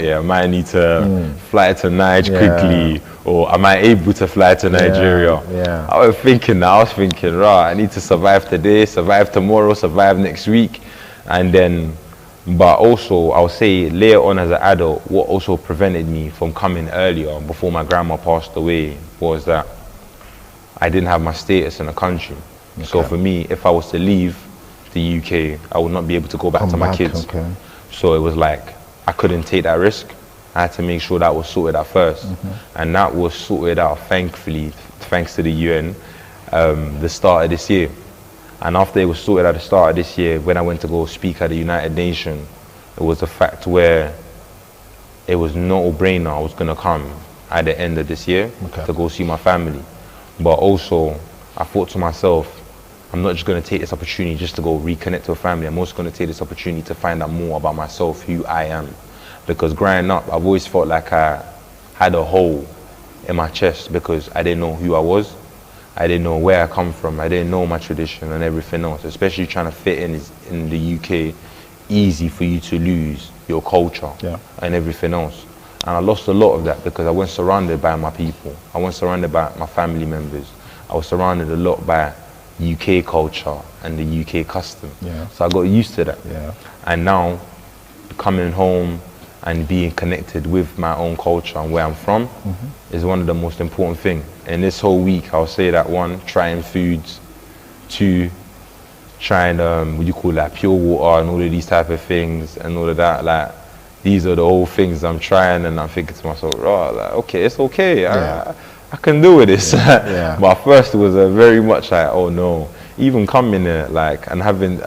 yeah, am I need to fly to Nigeria quickly, or am I able to fly to Nigeria? Yeah. I was thinking, right, I need to survive today, survive tomorrow, survive next week, and then, but also I'll say later on as an adult, what also prevented me from coming earlier before my grandma passed away was that I didn't have my status in the country. Okay. So for me, if I was to leave the UK, I would not be able to go back to my kids. Okay. So it was like, I couldn't take that risk. I had to make sure that was sorted out first. And that was sorted out, thankfully, thanks to the UN, the start of this year. And after it was sorted at the start of this year, when I went to go speak at the United Nations, it was a fact where it was no-brainer I was gonna come at the end of this year to go see my family. But also, I thought to myself, I'm not just gonna take this opportunity just to go reconnect to a family. I'm also gonna take this opportunity to find out more about myself, who I am. Because growing up, I've always felt like I had a hole in my chest because I didn't know who I was. I didn't know where I come from. I didn't know my tradition and everything else. Especially trying to fit in the UK, easy for you to lose your culture and everything else. And I lost a lot of that because I wasn't surrounded by my people. I wasn't surrounded by my family members. I was surrounded a lot by UK culture and the UK custom. So I got used to that. And now, coming home and being connected with my own culture and where I'm from is one of the most important things. And this whole week, I'll say that one, trying foods, two, trying, what do you call that, pure water and all of these type of things and all of that. Like, these are the whole things I'm trying, and I'm thinking to myself, oh, like, okay, it's okay. I can do with this. But first it was very much like, oh no. Even coming here, like, and having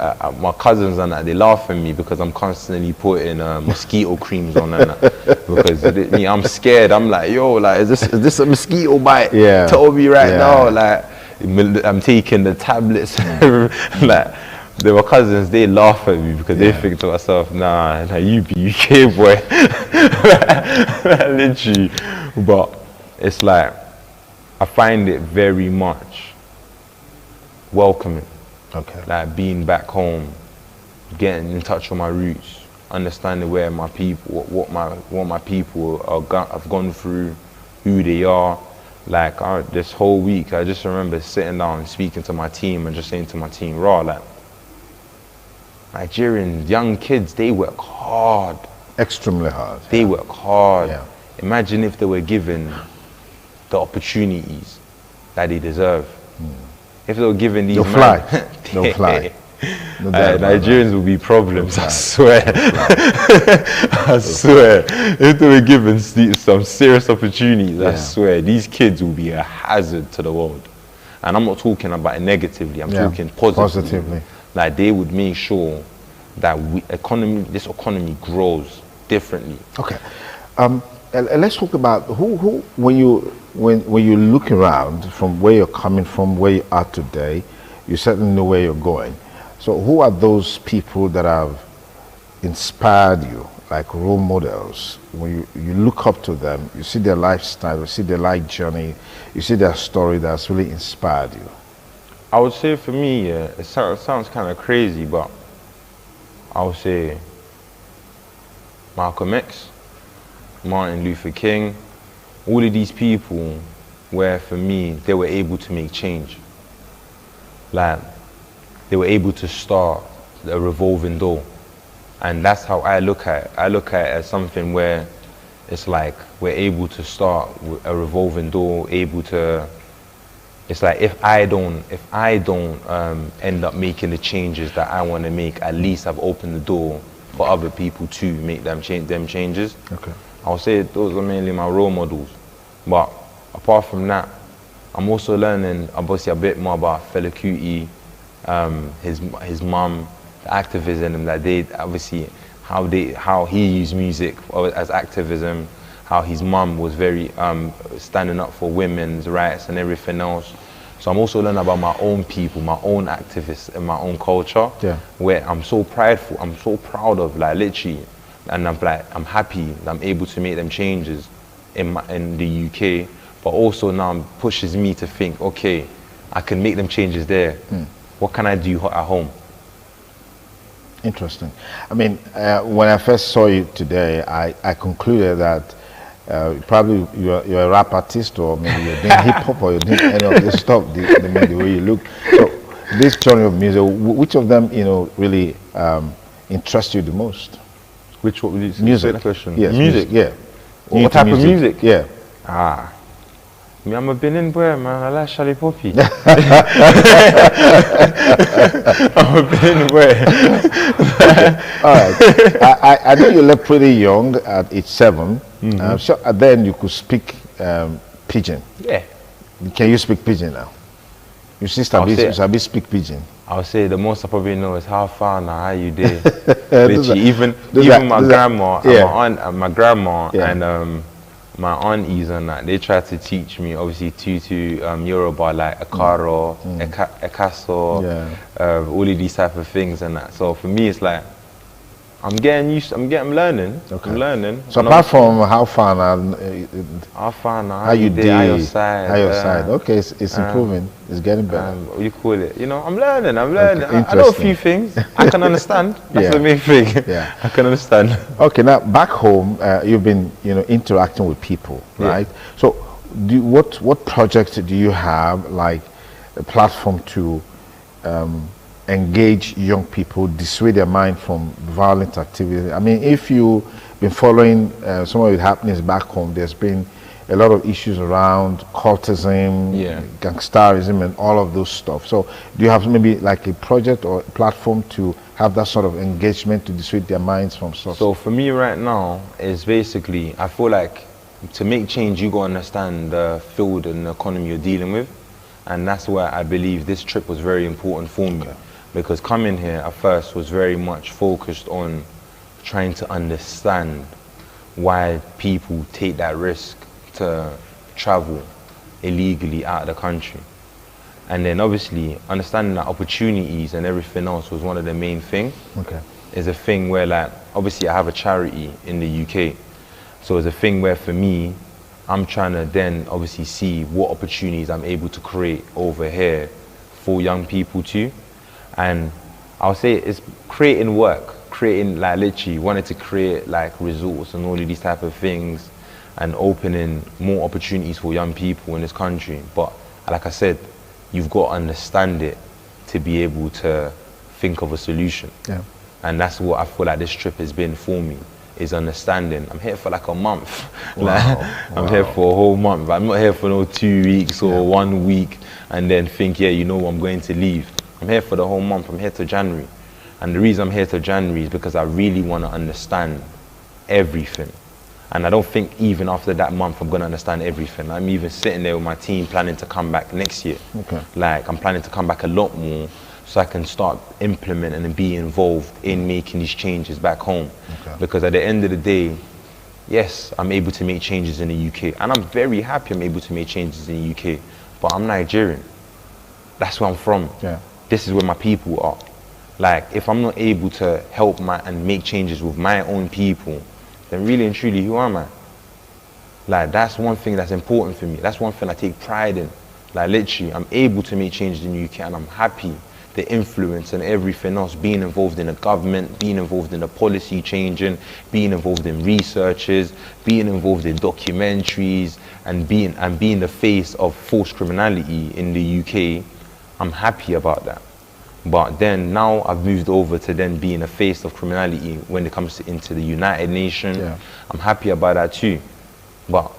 my cousins and that, they laugh at me because I'm constantly putting mosquito creams on and that. Because I'm scared. I'm like, yo, like, is this a mosquito bite? Tell me right now, like, I'm taking the tablets. Like, my cousins, they laugh at me because they think to myself, nah, you be UK boy. Literally. But it's like, I find it very much welcoming. Like being back home, getting in touch with my roots, understanding where my people, what my people have gone through, who they are. Like this whole week, I just remember sitting down and speaking to my team and just saying to my team, raw, like, Nigerian young kids, they work hard. Extremely hard. They work hard. Imagine if they were given the opportunities that they deserve. If they were given these, they'll fly. They'll fly. No Nigerians will be problems, I swear. I swear. If they were given some serious opportunities, I swear, these kids will be a hazard to the world. And I'm not talking about it negatively, I'm talking positively. Like, they would make sure that this economy grows differently. Okay. Let's talk about who when you look around from where you're coming from, where you are today, you certainly know where you're going. So who are those people that have inspired you, like role models? When you look up to them, you see their lifestyle, you see their life journey, you see their story that's really inspired you. I would say for me, it sounds kind of crazy, but I would say Malcolm X, Martin Luther King, all of these people where for me, they were able to make change. Like, they were able to start a revolving door. And that's how I look at it. I look at it as something where it's like we're able to start a revolving door, it's like if I don't end up making the changes that I want to make, at least I've opened the door for other people to make them changes. Okay. I'll say those are mainly my role models. But apart from that, I'm also learning obviously a bit more about Fela Kuti, his mum, the activism that they obviously how he used music as activism, how his mum was very standing up for women's rights and everything else. So I'm also learning about my own people, my own activists and my own culture, where I'm so prideful, I'm so proud of, like, literally, and I'm happy that I'm able to make them changes in the UK, but also now pushes me to think, okay, I can make them changes there. What can I do at home? Interesting. I mean, when I first saw you today, I concluded that probably you're a rap artist, or maybe you're doing hip hop, or you're doing any of this stuff. The way you look. So, this genre of music, which of them, really interests you the most? Which what would you say? Music. That question? Yes, Music. Yeah. What type of music? Yeah. Me, I'm a Benin boy, man. I like Charlie Poppy. I'm a Benin boy. All right. I know you left pretty young at age 7. So then you could speak Pidgin. Yeah. Can you speak Pidgin now? You still speak Pidgin. I'll say the most I probably know is how far now, how you did. Literally, even my grandma and my grandma and my aunties and that, they tried to teach me obviously Tutu, Yoruba, like Akaro, Ekaso, all of these type of things and that. So for me, it's like I'm learning. Okay. I'm learning. So apart from how far now, how you did, how your side. Okay, it's improving. It's getting better. What you call it? I'm learning. Okay, I know a few things. I can understand. That's the main thing. Yeah. I can understand. Okay, now back home, you've been interacting with people, right? So, what projects do you have, like a platform to engage young people, dissuade their mind from violent activity? I mean, if you've been following some of the happenings back home, there's been a lot of issues around cultism, gangsterism, and all of those stuff. So do you have maybe like a project or a platform to have that sort of engagement to dissuade their minds from stuff? So for me right now, is basically, I feel like to make change, you got to understand the field and the economy you're dealing with. And that's where I believe this trip was very important for me. Because coming here at first was very much focused on trying to understand why people take that risk to travel illegally out of the country. And then obviously understanding that opportunities and everything else was one of the main things. Okay. Is a thing where, like, obviously I have a charity in the UK. So it's a thing where for me, I'm trying to then obviously see what opportunities I'm able to create over here for young people too. And I'll say it's creating like literally wanted to create like resorts and all of these type of things and opening more opportunities for young people in this country. But like I said, you've got to understand it to be able to think of a solution. Yeah. And that's what I feel like this trip has been for me, is understanding. I'm here for like a month. I'm here for a whole month. I'm not here for no 2 weeks or 1 week and then think, I'm going to leave. I'm here for the whole month. I'm here till January. And the reason I'm here till January is because I really want to understand everything. And I don't think even after that month I'm going to understand everything. I'm even sitting there with my team planning to come back next year. Okay. Like, I'm planning to come back a lot more so I can start implementing and be involved in making these changes back home. Okay. Because at the end of the day, yes, I'm able to make changes in the UK. And I'm very happy I'm able to make changes in the UK. But I'm Nigerian. That's where I'm from. Yeah. This is where my people are. Like, if I'm not able to help and make changes with my own people, then really and truly, who am I? Like, that's one thing that's important for me. That's one thing I take pride in. Like, literally, I'm able to make changes in the UK and I'm happy. The influence and everything else, being involved in the government, being involved in the policy changing, being involved in researches, being involved in documentaries, and being the face of forced criminality in the UK, I'm happy about that. But then now I've moved over to then being a face of criminality when it comes into the United Nations. Yeah. I'm happy about that too. But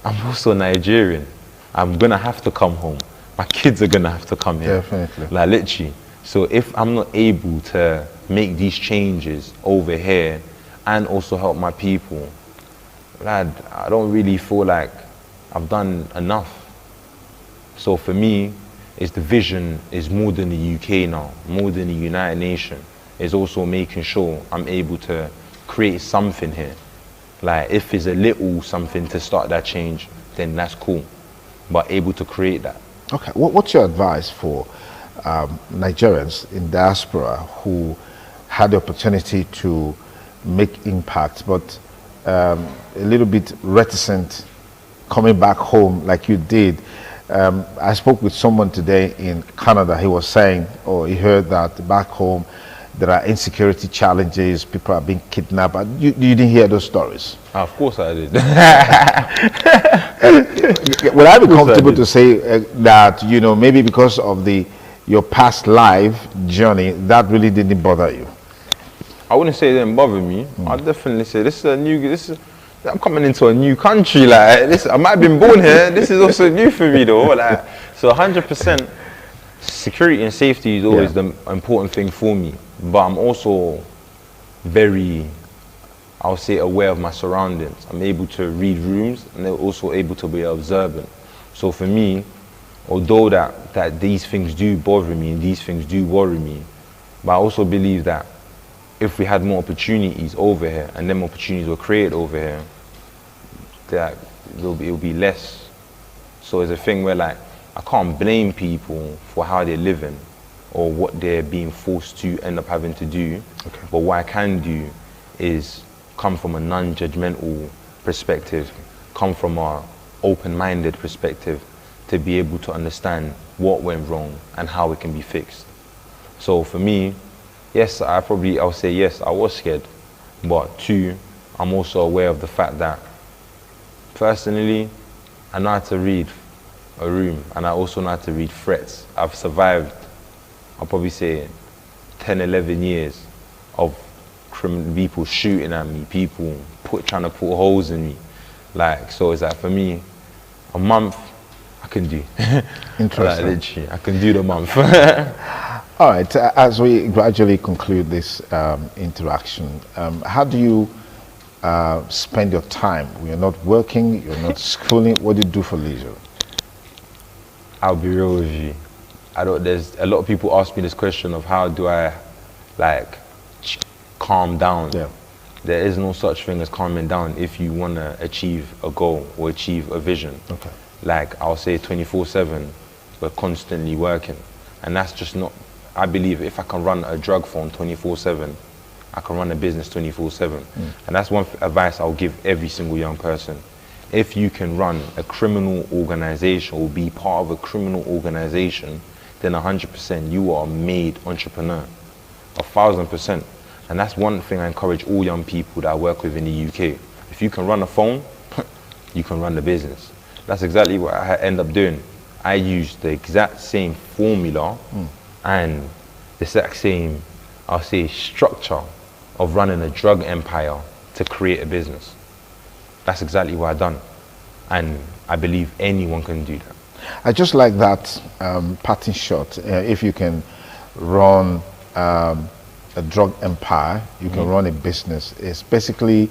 I'm also Nigerian. I'm gonna have to come home. My kids are gonna have to come here. Definitely. Like, literally. So if I'm not able to make these changes over here and also help my people, lad, I don't really feel like I've done enough. So for me, the vision is more than the UK now, more than the United Nations. It's also making sure I'm able to create something here. Like, if it's a little something to start that change, then that's cool. But able to create that. Okay, what's your advice for Nigerians in diaspora who had the opportunity to make impact, but a little bit reticent coming back home like you did? I spoke with someone today in Canada. He was saying, he heard that back home, there are insecurity challenges, people are being kidnapped. You didn't hear those stories? Of course I did. Would I be comfortable to say that, you know, maybe because of your past life journey, that really didn't bother you? I wouldn't say it didn't bother me. I'd definitely say I'm coming into a new country, like this. I might have been born here. This is also new for me, though. Like, so 100%, security and safety is always the important thing for me. But I'm also very, I'll say, aware of my surroundings. I'm able to read rooms, and they're also able to be observant. So for me, although that these things do bother me and these things do worry me, but I also believe that if we had more opportunities over here and them opportunities were created over here, that it'll be less. So it's a thing where, like, I can't blame people for how they're living or what they're being forced to end up having to do. Okay. But what I can do is come from a non-judgmental perspective, come from a open-minded perspective to be able to understand what went wrong and how it can be fixed. So for me, yes, I'll say yes, I was scared. But two, I'm also aware of the fact that personally, I know how to read a room and I also know how to read threats. I've survived, I'll probably say 10, 11 years of people shooting at me, people trying to put holes in me. Like, so it's like for me, a month, I can do. Interesting. Like, literally, I can do the month. All right, as we gradually conclude this interaction, how do you spend your time? You're not working, you're not schooling, what do you do for leisure? I'll be real with you. There's a lot of people ask me this question of how do I, like, calm down. Yeah. There is no such thing as calming down if you want to achieve a goal or achieve a vision. Okay. Like, I'll say 24/7, we're constantly working. And that's just not, I believe if I can run a drug phone 24/7, I can run a business 24/7. And that's one advice I'll give every single young person. If you can run a criminal organization or be part of a criminal organization, then 100% you are a made entrepreneur, 1,000%. And that's one thing I encourage all young people that I work with in the UK. If you can run a phone, you can run the business. That's exactly what I end up doing. I use the exact same formula and the exact same, I'll say, structure of running a drug empire to create a business. That's exactly what I've done. And I believe anyone can do that. I just like that parting shot. If you can run a drug empire, you can run a business. It's basically,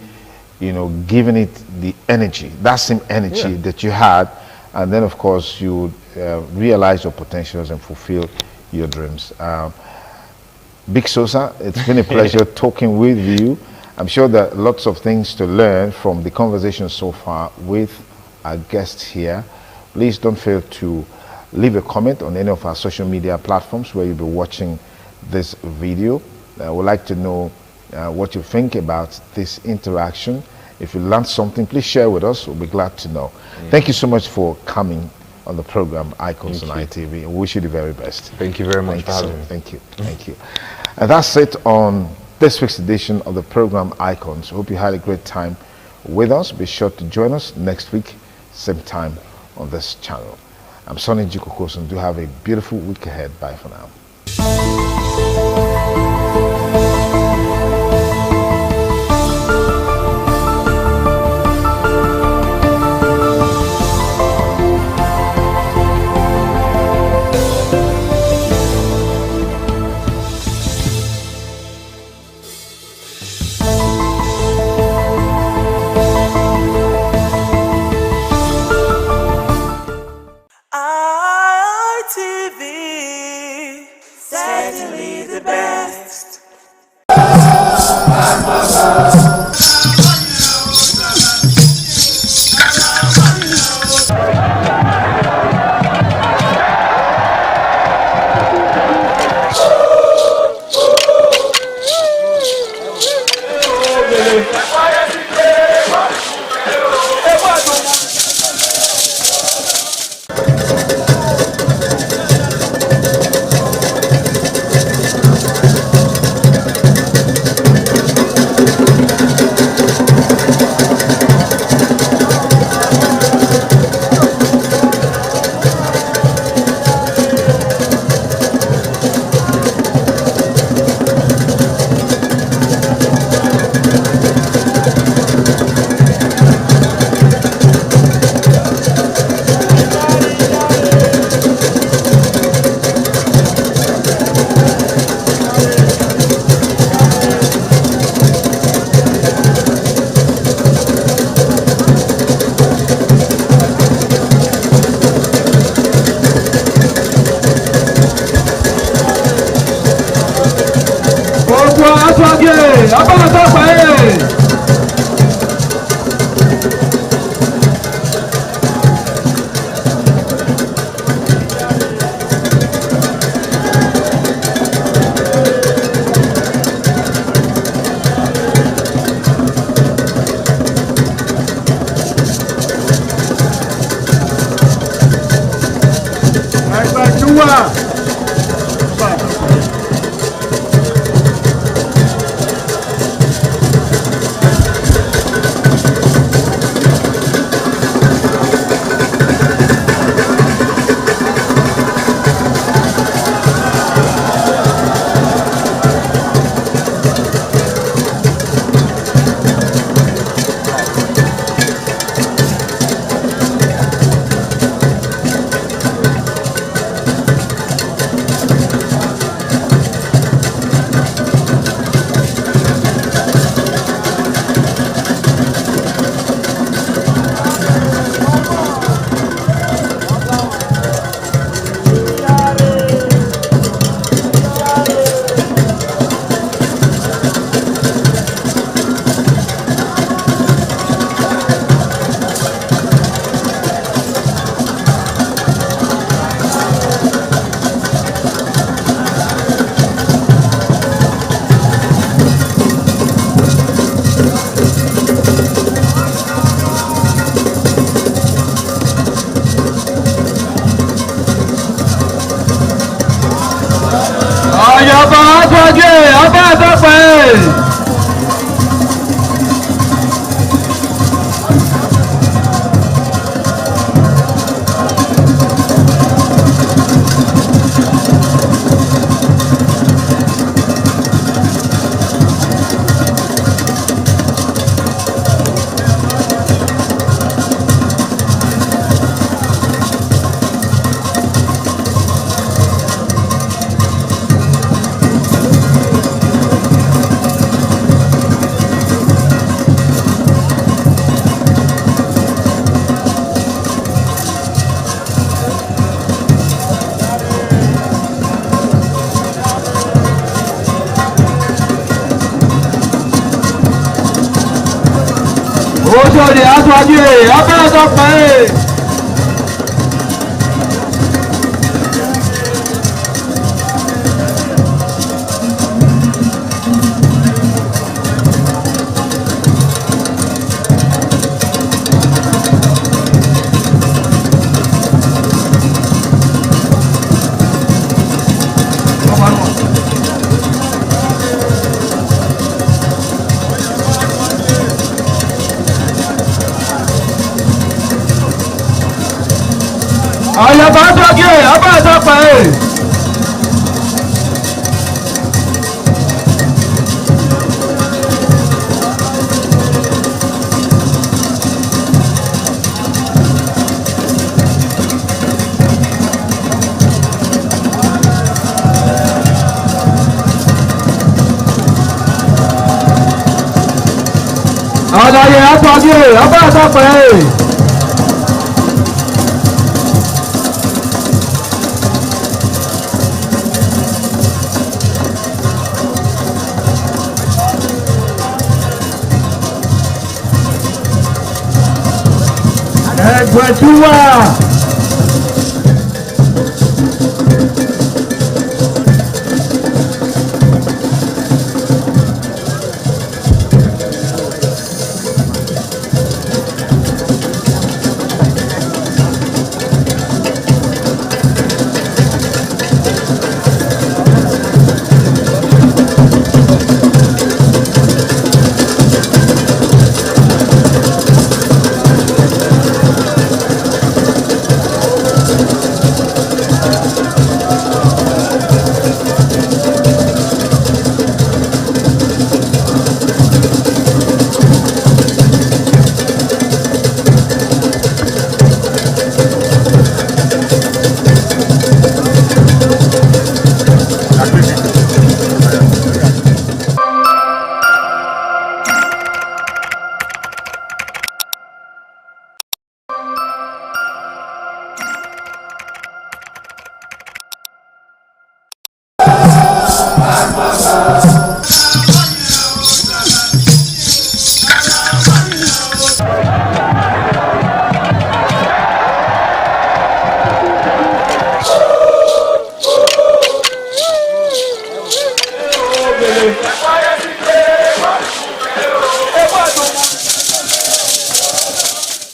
you know, giving it the energy, that same energy that you had, and then of course you realize your potentials and fulfill your dreams. Big Sosa, it's been a pleasure talking with you. I'm sure there are lots of things to learn from the conversation so far with our guests here. Please don't fail to leave a comment on any of our social media platforms where you'll be watching this video. I would like to know what you think about this interaction. If you learned something, please share with us. We'll be glad to know. Thank you so much for coming on the program Icons on ITV. I wish you the very best. Thank you very much for having me. Thank you. Thank you. And that's it on this week's edition of the program Icons. I hope you had a great time with us. Be sure to join us next week, same time on this channel. I'm Sonny Jikokoson. Do have a beautiful week ahead. Bye for now. ITV Oṣòdì aṣáájú ẹ̀ abẹ́rẹ́ tó pẹ́ ẹ̀. Àyàbá sókè abẹ́rẹ́ tó pẹ́ ẹ̀. Àdàyè aṣáájú ẹ̀ abẹ́rẹ́ tó pẹ́ ẹ̀. Ẹgbẹ̀túwà.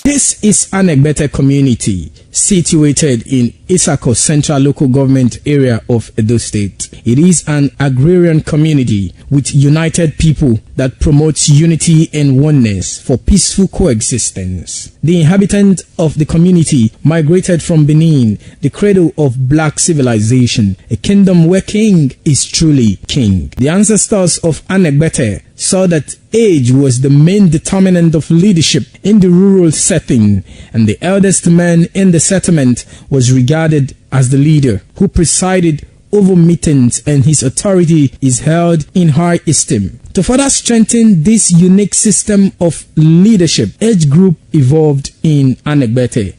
This is Anegbete Community. situated in Isako Central Local Government Area of Edo State. It is an agrarian community with united people that promotes unity and oneness for peaceful coexistence. The inhabitants of the community migrated from Benin, the cradle of black civilization, a kingdom where king is truly king. The ancestors of Anegbete saw that age was the main determinant of leadership in the rural setting, and the eldest man in the settlement was regarded as the leader who presided over meetings, and his authority is held in high esteem. To further strengthen this unique system of leadership, age group evolved in Anegbete.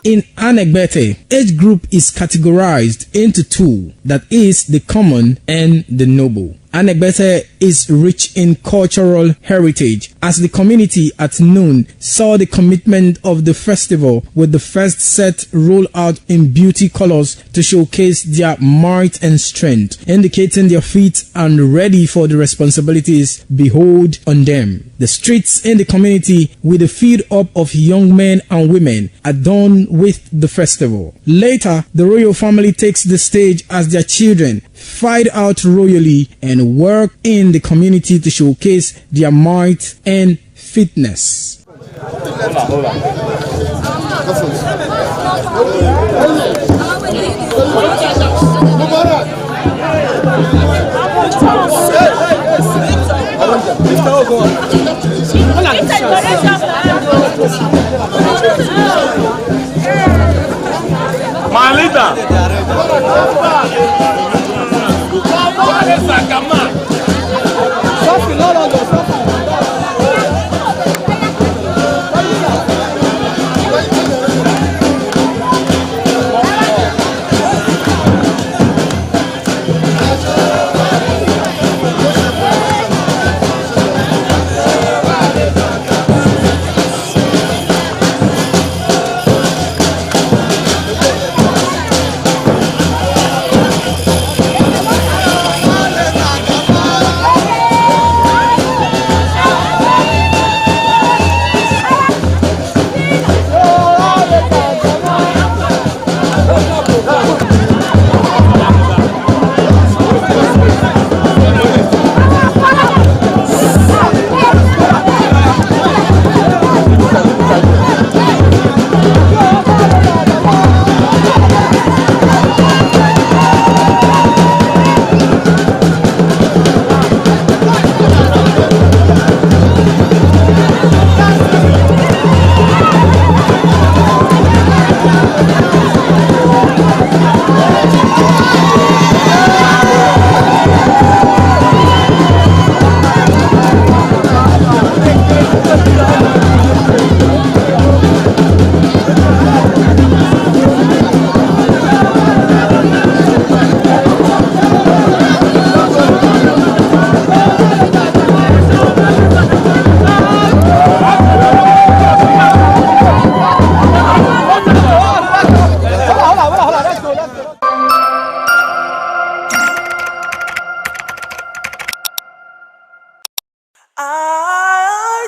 In Anegbete, age group is categorized into two, that is the common and the noble. Anegbete is rich in cultural heritage, as the community at noon saw the commitment of the festival with the first set roll out in beauty colors to showcase their might and strength, indicating their feet and ready for the responsibilities behold on them. The streets in the community with a feed up of young men and women adorned with the festival. Later, the royal family takes the stage as their children fight out royally and work in the community to showcase their might and fitness.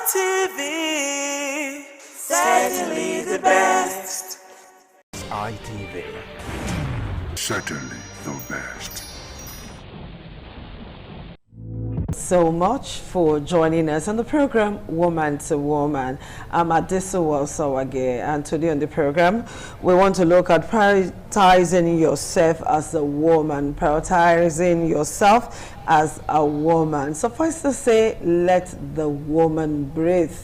ITV, certainly the best. ITV, certainly the best. So much for joining us on the program Woman to Woman. I'm Adisuwa Sawage, and today on the program we want to look at prioritizing yourself as a woman, prioritizing yourself as a woman. Suffice to say, let the woman breathe.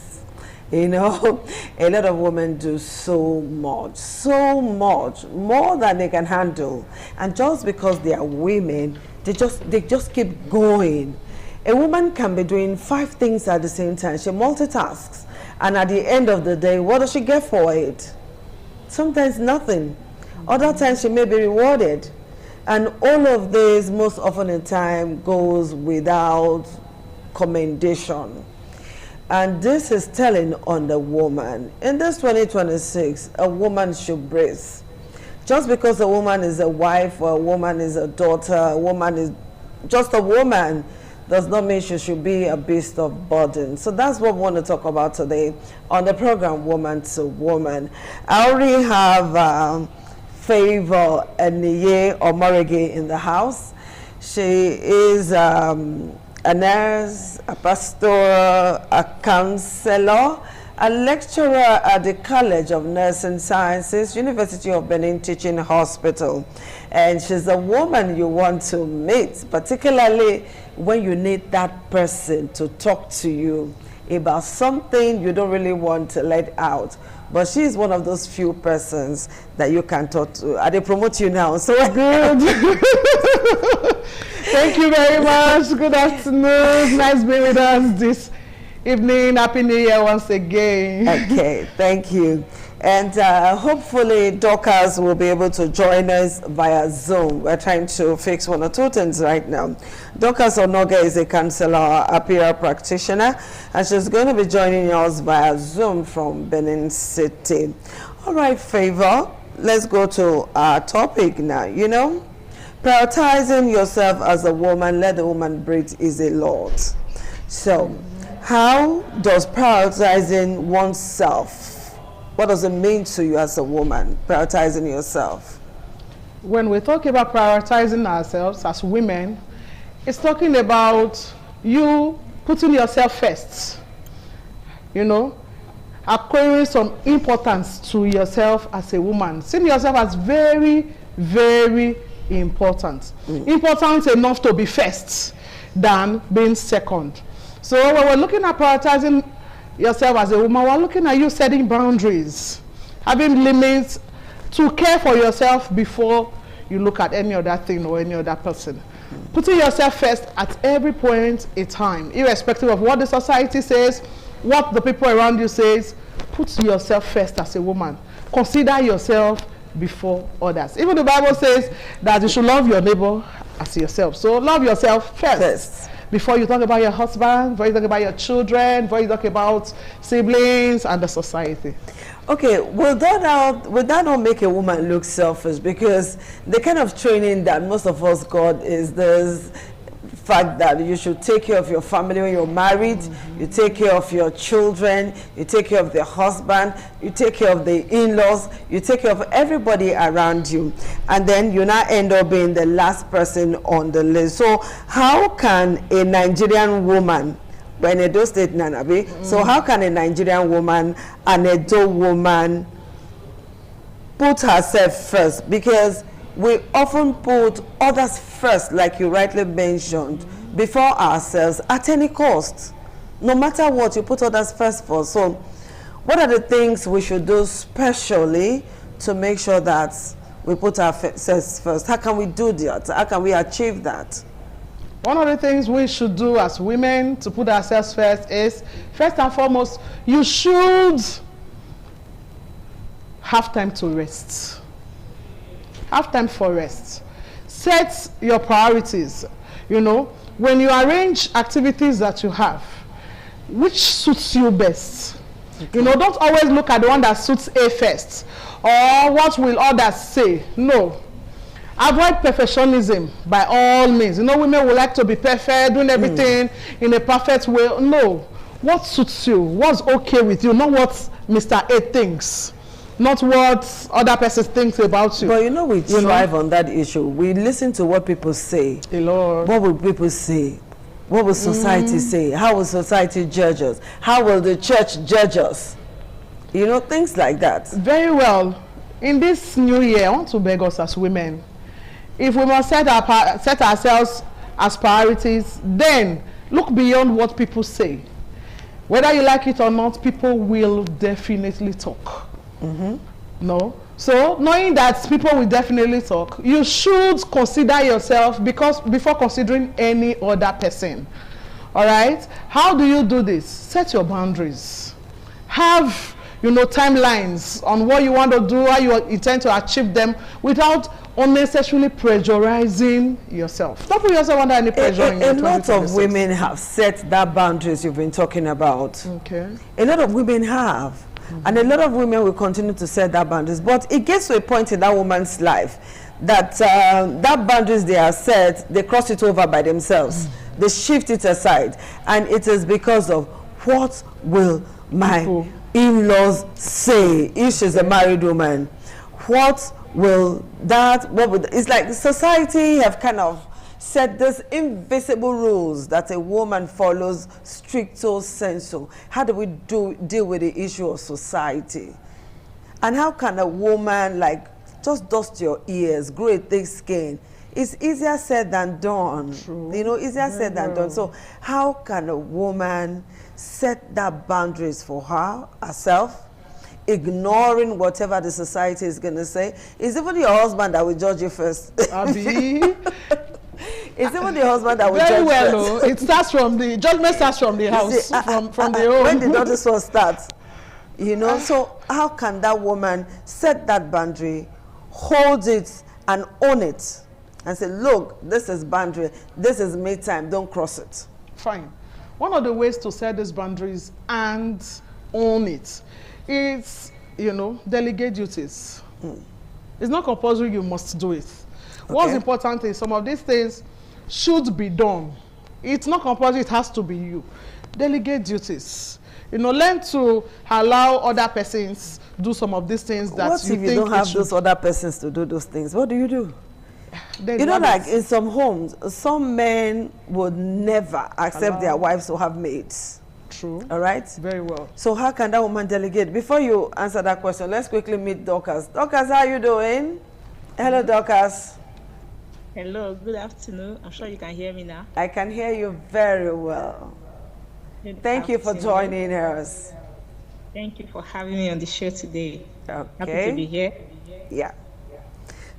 You know, a lot of women do so much more than they can handle, and just because they are women, they just keep going. A woman can be doing 5 things at the same time. She multitasks, and at the end of the day, what does she get for it? Sometimes nothing. Other times she may be rewarded, and all of this most often in time goes without commendation. And this is telling on the woman. In this 2026, a woman should breathe. Just because a woman is a wife, or a woman is a daughter, a woman is just a woman, does not mean she should be a beast of burden. So that's what we want to talk about today on the program Woman to Woman. I already have Favor Eniye Omorege in the house. She is a nurse, a pastor, a counselor, a lecturer at the College of Nursing Sciences, University of Benin Teaching Hospital. And she's a woman you want to meet, particularly when you need that person to talk to you about something you don't really want to let out. But she's one of those few persons that you can talk to. They promote you now, so good. Thank you very much. Good afternoon. Nice being with us this evening. Happy New Year once again. Okay, thank you. And hopefully Dorcas will be able to join us via Zoom. We're trying to fix 1 or 2 things right now. Dorcas Onoga is a counselor, a PR practitioner, and she's going to be joining us via Zoom from Benin City. All right, Favor, let's go to our topic now. You know, prioritizing yourself as a woman, let the woman breathe is a lot. So, how does prioritizing oneself, what does it mean to you as a woman, prioritizing yourself? When we talk about prioritizing ourselves as women, it's talking about you putting yourself first, you know, acquiring some importance to yourself as a woman, seeing yourself as very, very important. Important enough to be first than being second. So when we're looking at prioritizing yourself as a woman, we're looking at you setting boundaries, having limits to care for yourself before you look at any other thing or any other person. Putting yourself first at every point in time, irrespective of what the society says, what the people around you says. Put yourself first as a woman. Consider yourself before others. Even the Bible says that you should love your neighbor as yourself. So love yourself first. Before you talk about your husband, before you talk about your children, before you talk about siblings and the society. Okay, will that not make a woman look selfish? Because the kind of training that most of us got is this fact that you should take care of your family when you're married, you take care of your children, you take care of the husband, you take care of the in-laws, you take care of everybody around you, and then you now end up being the last person on the list. So how can a Nigerian woman, when Edo State Nanabe, so how can a Nigerian woman and a Edo woman put herself first? Because we often put others first, like you rightly mentioned, before ourselves at any cost. No matter what, you put others first for. So what are the things we should do specially to make sure that we put ourselves first? How can we do that? How can we achieve that? One of the things we should do as women to put ourselves first is, first and foremost, you should have time to rest. Have time for rest. Set your priorities. You know, when you arrange activities that you have, which suits you best? You know, don't always look at the one that suits A first, or what will others say. No. Avoid perfectionism by all means. You know, women would like to be perfect, doing everything in a perfect way. No. What suits you? What's okay with you? Not what Mr. A thinks. Not what other person thinks about you. But you know, we thrive on that issue. We listen to what people say. The Lord. What will people say? What will society say? How will society judge us? How will the church judge us? You know, things like that. Very well. In this new year, I want to beg us as women, if we must set ourselves as priorities, then look beyond what people say. Whether you like it or not, people will definitely talk. No? So, knowing that people will definitely talk, you should consider yourself before considering any other person. All right? How do you do this? Set your boundaries. Have, you know, timelines on what you want to do, how you intend to achieve them, without unnecessarily pressurizing yourself. Don't put yourself under any pressure. A lot of women have set that boundaries you've been talking about. Okay. A lot of women have. And a lot of women will continue to set that boundaries. But it gets to a point in that woman's life that that boundaries they are set, they cross it over by themselves. They shift it aside. And it is because of what will my in-laws say if she's a married woman? What will that, it's like society have kind of set these invisible rules that a woman follows stricto sensu. How do we deal with the issue of society? And how can a woman, like, just dust your ears, grow a thick skin? It's easier said than done. True. You know, easier said than done. So how can a woman set that boundaries for herself, ignoring whatever the society is going to say? It's even your husband that will judge you first. Abi. It's even the husband that will Very judge well, first. it starts from the judgment starts from the house, See, from the home. When did this one start? You know, so how can that woman set that boundary, hold it and own it, and say, look, this is boundary, this is me time, don't cross it? Fine. One of the ways to set these boundaries and own it is, you know, delegate duties. It's not compulsory you must do it. Okay. What's important is some of these things should be done. It's not compulsory, it has to be you. Delegate duties. You know, learn to allow other persons do some of these things that what you if think you don't have those other persons to do those things? What do? You know, like in some homes, some men would never accept their wives to have maids. True. All right? Very well. So how can that woman delegate? Before you answer that question, let's quickly meet Dorcas. Dorcas, how are you doing? Hello, Dorcas. Hello, good afternoon. I'm sure you can hear me now. I can hear you very well. Thank you for joining us. Thank you for having me on the show today. Okay. Happy to be here. Yeah.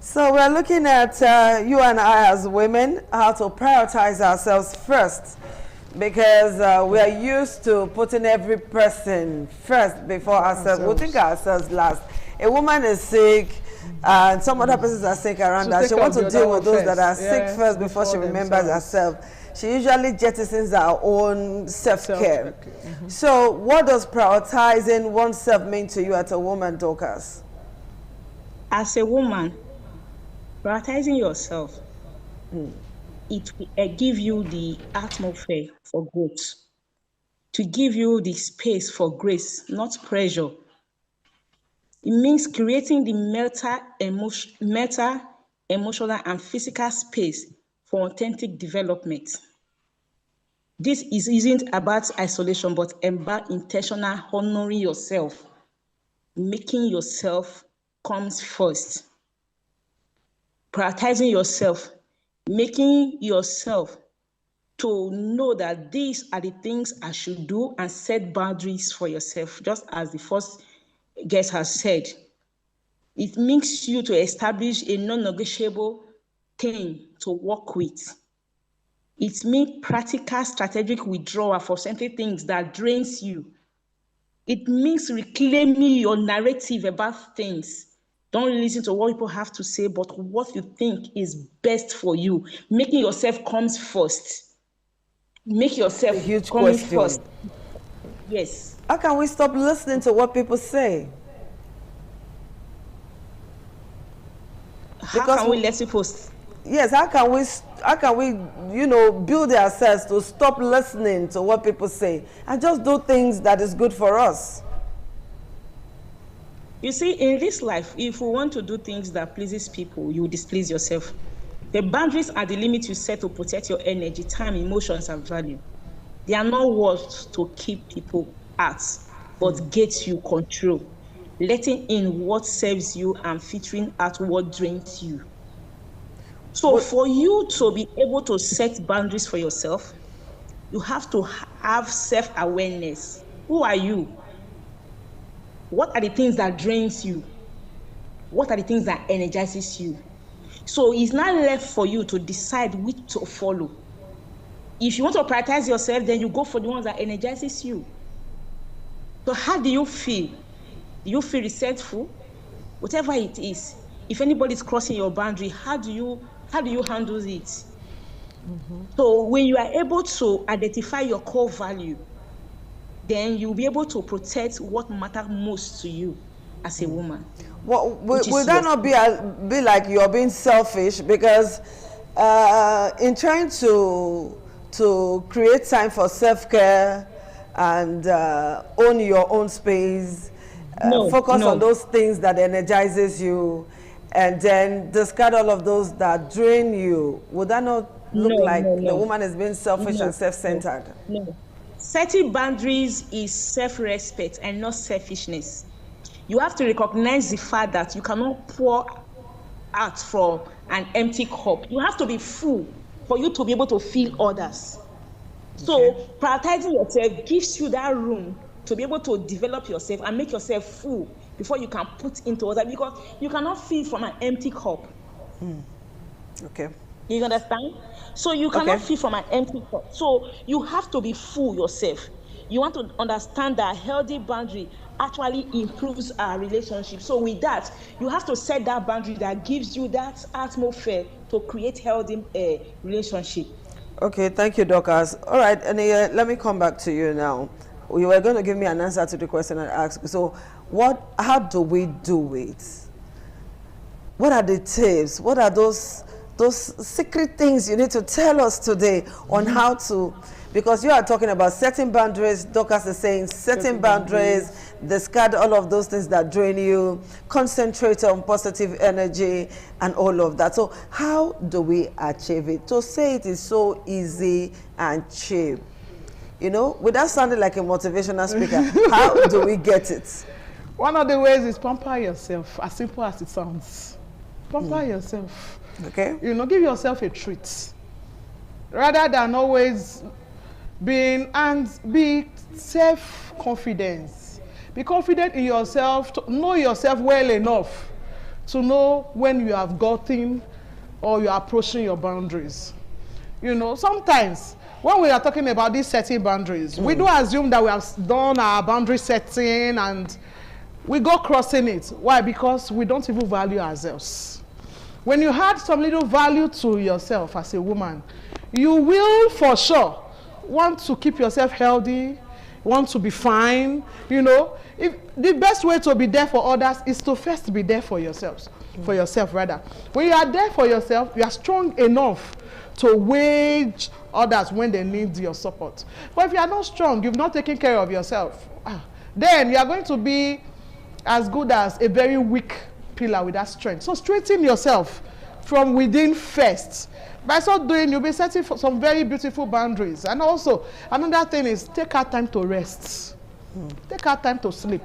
So we're looking at you and I as women, how to prioritize ourselves first, because we are used to putting every person first before ourselves. We think ourselves last. A woman is sick, and some other persons are sick around her. She wants to deal with those that are sick first before she remembers herself. She usually jettisons her own self-care. So what does prioritizing oneself mean to you as a woman, Dorcas? As a woman, prioritizing yourself, it will give you the atmosphere for growth, to give you the space for grace, not pressure. It means creating the mental, emotional, and physical space for authentic development. This isn't about isolation, but about intentional honoring yourself, making yourself comes first. Prioritizing yourself, making yourself to know that these are the things I should do, and set boundaries for yourself, just as the first guest has said. It makes you to establish a non-negotiable thing to work with. It means practical strategic withdrawal for certain things that drains you. It means reclaiming your narrative about things. Don't listen to what people have to say, but what you think is best for you. Making yourself comes first. Make yourself a huge coming question. First. Yes. How can we stop listening to what people say? How can we let people? Yes, how can we, you know, build ourselves to stop listening to what people say and just do things that is good for us? You see, in this life, if we want to do things that pleases people, you displease yourself. The boundaries are the limit you set to protect your energy, time, emotions, and value. They are not words to keep people out, but gates you control, letting in what serves you and filtering out what drains you. So for you to be able to set boundaries for yourself, you have to have self-awareness. Who are you? What are the things that drains you? What are the things that energizes you? So it's not left for you to decide which to follow. If you want to prioritize yourself, then you go for the ones that energizes you. So how do you feel? Do you feel resentful? Whatever it is, if anybody is crossing your boundary, how do you handle it? Mm-hmm. So when you are able to identify your core value, then you'll be able to protect what matters most to you as a woman. Well, will that not be like you're being selfish? Because in trying to create time for self-care and own your own space, focus on those things that energizes you, and then discard all of those that drain you, would that not look like the woman is being selfish and self-centered? No. Setting boundaries is self-respect and not selfishness. You have to recognize the fact that you cannot pour out from an empty cup. You have to be full for you to be able to fill others. So prioritizing yourself gives you that room to be able to develop yourself and make yourself full before you can put into others, because you cannot fill from an empty cup. Okay. You understand? So you cannot fill from an empty cup. So you have to be full yourself. You want to understand that healthy boundary actually improves our relationship. So with that, you have to set that boundary that gives you that atmosphere to create healthy relationship. Okay, thank you, Dorcas. All right, and let me come back to you now. You were going to give me an answer to the question I asked. So how do we do it? What are the tips? What are those secret things you need to tell us today on how to, because you are talking about setting boundaries. Dorcas is saying setting boundaries, discard all of those things that drain you, concentrate on positive energy and all of that. So how do we achieve it? To say it is so easy and cheap, you know, without sounding like a motivational speaker, how do we get it? One of the ways is pamper yourself, as simple as it sounds. Pamper yourself. Okay. You know, give yourself a treat. Rather than always be self-confidence. Be confident in yourself, to know yourself well enough to know when you have gotten or you are approaching your boundaries. You know, sometimes when we are talking about these setting boundaries, we do assume that we have done our boundary setting and we go crossing it. Why? Because we don't even value ourselves. When you add some little value to yourself as a woman, you will for sure want to keep yourself healthy, want to be fine. You know, if the best way to be there for others is to first be there for yourselves, for yourself rather. When you are there for yourself, you are strong enough to wage others when they need your support. But if you are not strong, you've not taken care of yourself, then you are going to be as good as a very weak pillar without strength. So strengthen yourself from within first. By so doing, you'll be setting for some very beautiful boundaries. And also, another thing is take out time to rest. Take out time to sleep.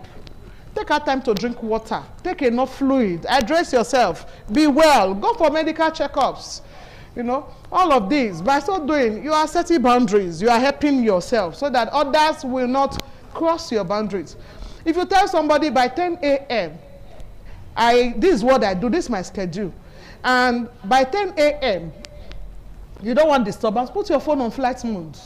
Take out time to drink water. Take enough fluid. Address yourself. Be well. Go for medical checkups. You know, all of these. By so doing, you are setting boundaries. You are helping yourself so that others will not cross your boundaries. If you tell somebody by 10 a.m., this is what I do, this is my schedule, and by 10 a.m., you don't want disturbance, put your phone on flight mode.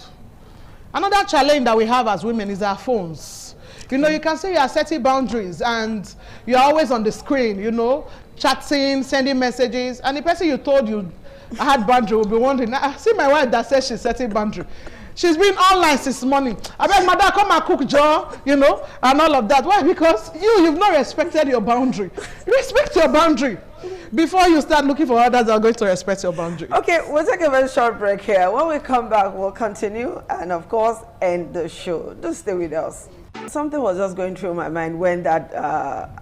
Another challenge that we have as women is our phones. You know, you can say you are setting boundaries and you're always on the screen, you know, chatting, sending messages, and the person you told you had boundary will be wondering, I see my wife that says she's setting boundary. She's been online since morning. I bet mother come and cook Joe, you know, and all of that. Why? Because you've not respected your boundary. Respect your boundary before you start looking for others that are going to respect your boundary. Okay, we'll take a very short break here. When we come back, we'll continue and, of course, end the show. Do stay with us. Something was just going through my mind when that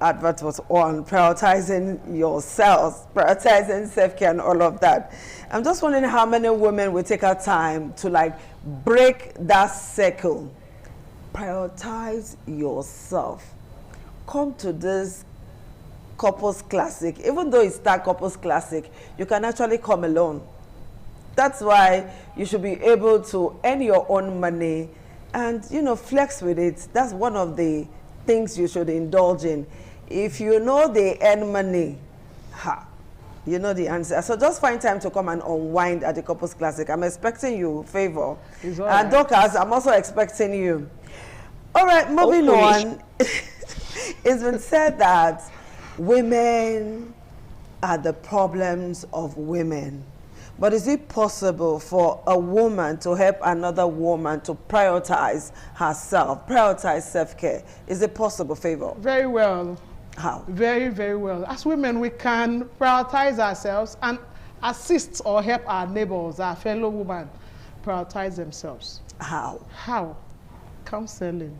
advert was on, prioritizing yourself, prioritizing self-care and all of that. I'm just wondering how many women will take our time to like break that circle. Prioritize yourself. Come to this couples classic. Even though it's that couples classic, you can actually come alone. That's why you should be able to earn your own money and, you know, flex with it. That's one of the things you should indulge in. If you know they earn money, you know the answer. So just find time to come and unwind at the couples classic. I'm expecting you, Favor. And Dorcas, I'm also expecting you. All right, moving on. It's been said that women are the problems of women. But is it possible for a woman to help another woman to prioritize herself, prioritize self-care? Is it possible, Favor? Very well. How? Very, very well. As women, we can prioritize ourselves and assist or help our neighbors, our fellow women, prioritize themselves. How? How? Counseling.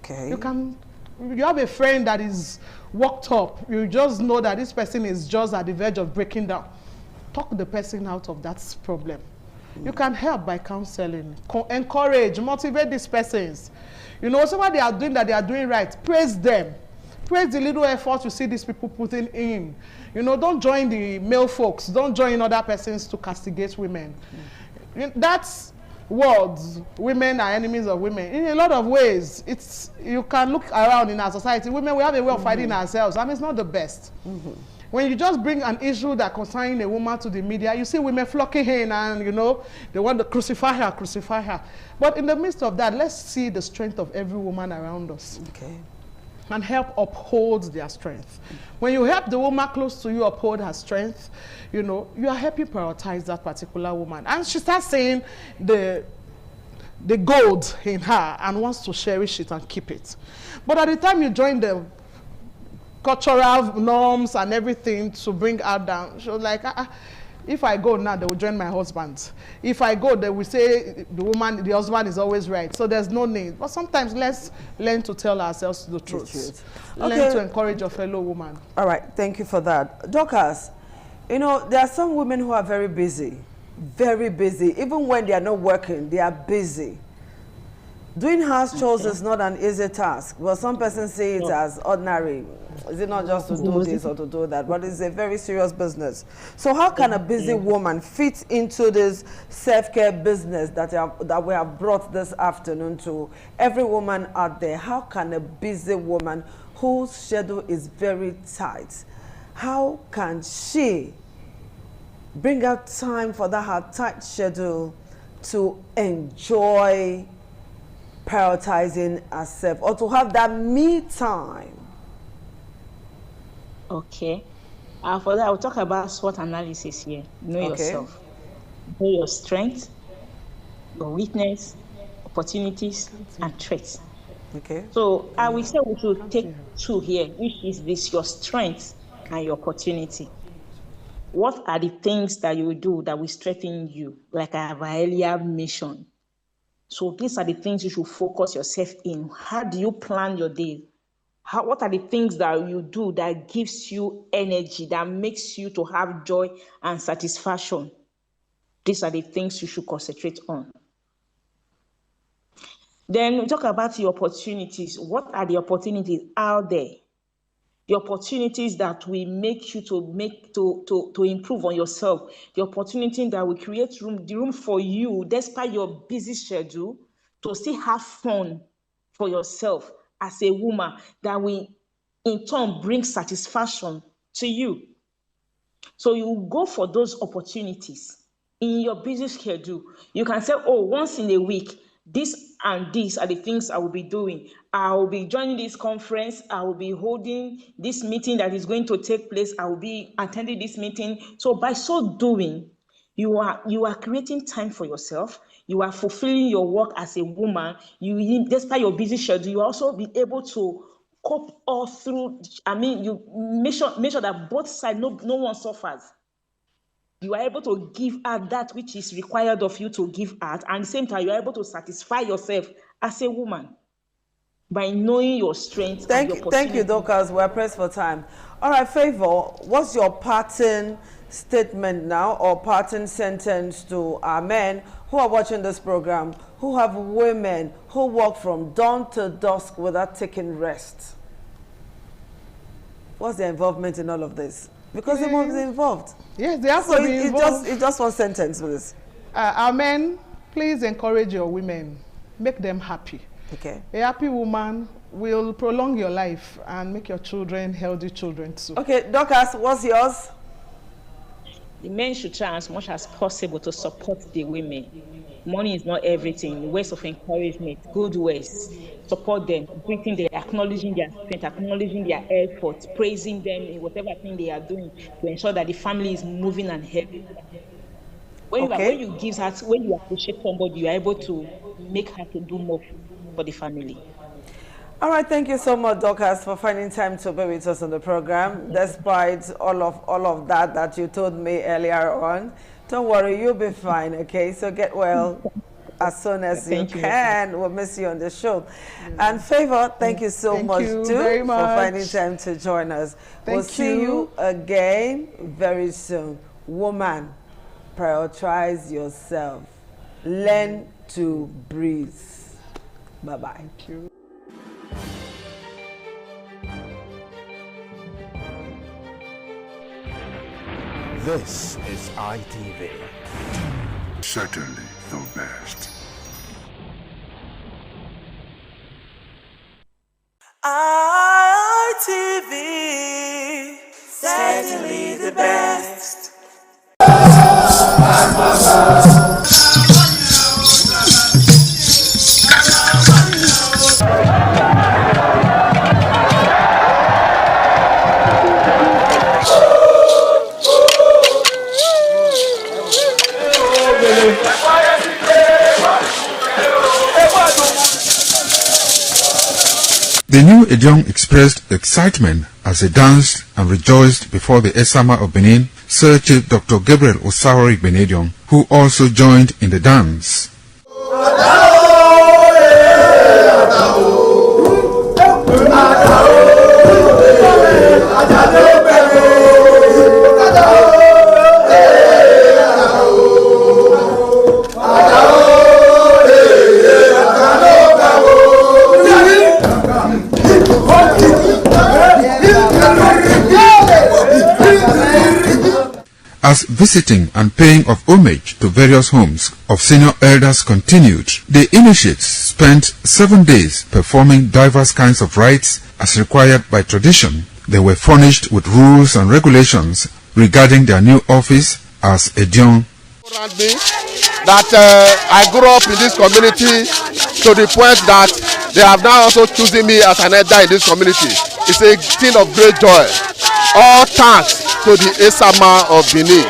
Okay. You have a friend that is worked up. You just know that this person is just at the verge of breaking down. Talk the person out of that problem. You can help by counseling, encourage, motivate these persons. You know, whatever they are doing that they are doing right, praise them. Praise the little effort you see these people putting in. You know, don't join the male folks. Don't join other persons to castigate women. That's words. Women are enemies of women. In a lot of ways, you can look around in our society. Women, we have a way of fighting ourselves, and it's not the best. When you just bring an issue that concerns a woman to the media, you see women flocking in and, you know, they want to crucify her, crucify her. But in the midst of that, let's see the strength of every woman around us. Okay. And help uphold their strength. When you help the woman close to you uphold her strength, you know, you are helping prioritize that particular woman. And she starts seeing the gold in her and wants to cherish it and keep it. But at the time you join the cultural norms and everything to bring her down, she was like, if I go now, they will join my husband. If I go, they will say the husband is always right. So there's no need. But sometimes let's learn to tell ourselves the truth. Learn to encourage your fellow woman. All right, thank you for that. Dorcas, you know, there are some women who are very busy. Very busy. Even when they are not working, they are busy. Doing house chores is not an easy task. Well, some persons say it as ordinary. Is it not just to do this or to do that? But it's a very serious business. So how can a busy woman fit into this self-care business that we have brought this afternoon to every woman out there? How can a busy woman whose schedule is very tight, how can she bring out time for that her tight schedule to enjoy prioritizing herself or to have that me time? Okay. For that, I will talk about SWOT analysis here. Know yourself. Know your strengths, your weakness, opportunities, and threats. Okay. So I will say we should take two here, which is this, your strengths and your opportunity. What are the things that you will do that will strengthen you, like I have earlier mentioned? So these are the things you should focus yourself in. How do you plan your day? What are the things that you do that gives you energy, that makes you to have joy and satisfaction? These are the things you should concentrate on. Then we talk about the opportunities. What are the opportunities out there? The opportunities that will make you to improve on yourself. The opportunity that will create the room for you, despite your busy schedule, to still have fun for yourself as a woman, that will in turn bring satisfaction to you. So you go for those opportunities in your busy schedule. You can say, oh, once in a week, this and these are the things I will be doing. I will be joining this conference. I will be holding this meeting that is going to take place. I will be attending this meeting. So by so doing, you are creating time for yourself. You are fulfilling your work as a woman. Despite your busy schedule, you also be able to cope all through. I mean, you make sure that both sides, no one suffers. You are able to give out that which is required of you to give out, and at the same time, you are able to satisfy yourself as a woman. by knowing your strengths and your opportunities. Thank you, Dorcas. We're pressed for time. All right, Favor, what's your parting statement now or parting sentence to our men who are watching this program, who have women who work from dawn to dusk without taking rest? What's their involvement in all of this? Because they must be involved. Yes, they have to be involved. It's just one sentence, please. Our men, please encourage your women. Make them happy. Okay. A happy woman will prolong your life and make your children healthy children too. Okay, Dorcas, what's yours? The men should try as much as possible to support the women. Money is not everything. Ways of encouragement, good ways. Support them, acknowledging their strength, acknowledging their efforts, praising them in whatever thing they are doing to ensure that the family is moving and healthy. When you appreciate somebody, you are able to make her to do more for the family. All right, thank you so much, Dorcas, for finding time to be with us on the program, despite all of that you told me earlier on. Don't worry, you'll be fine, okay? So get well as soon as you can. We'll miss you on the show. And Favor, thank you so much, too, for finding time to join us. We'll see you again very soon. Woman, prioritize yourself. Learn to breathe. Bye-bye. Thank you. This is ITV. Certainly the best. ITV. Certainly the best. The new Edion expressed excitement as they danced and rejoiced before the Esama of Benin, Sir Chief Dr. Gabriel Osawori Benedion, who also joined in the dance. As visiting and paying of homage to various homes of senior elders continued, the initiates spent 7 days performing diverse kinds of rites as required by tradition. They were furnished with rules and regulations regarding their new office as Edion. That I grew up in this community to the point that they have now also chosen me as an elder in this community. It's a thing of great joy. All thanks to the Esama of Benin,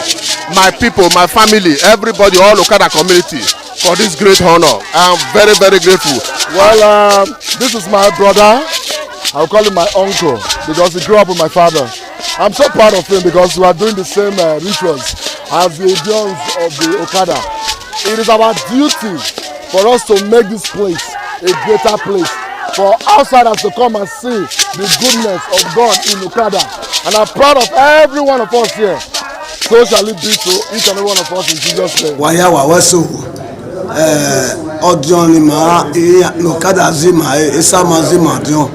my people, my family, everybody, all Okada community for this great honor. I am very, very grateful. Well, this is my brother. I'll call him my uncle because he grew up with my father. I'm so proud of him because we are doing the same rituals as the Edions of the Okada. It is our duty for us to make this place a greater place, for outsiders to come and see the goodness of God in Okada. And I'm proud of every one of us here. So shall it be to each and every one of us in Jesus' name. Odion ma Okada zima Esama zima dion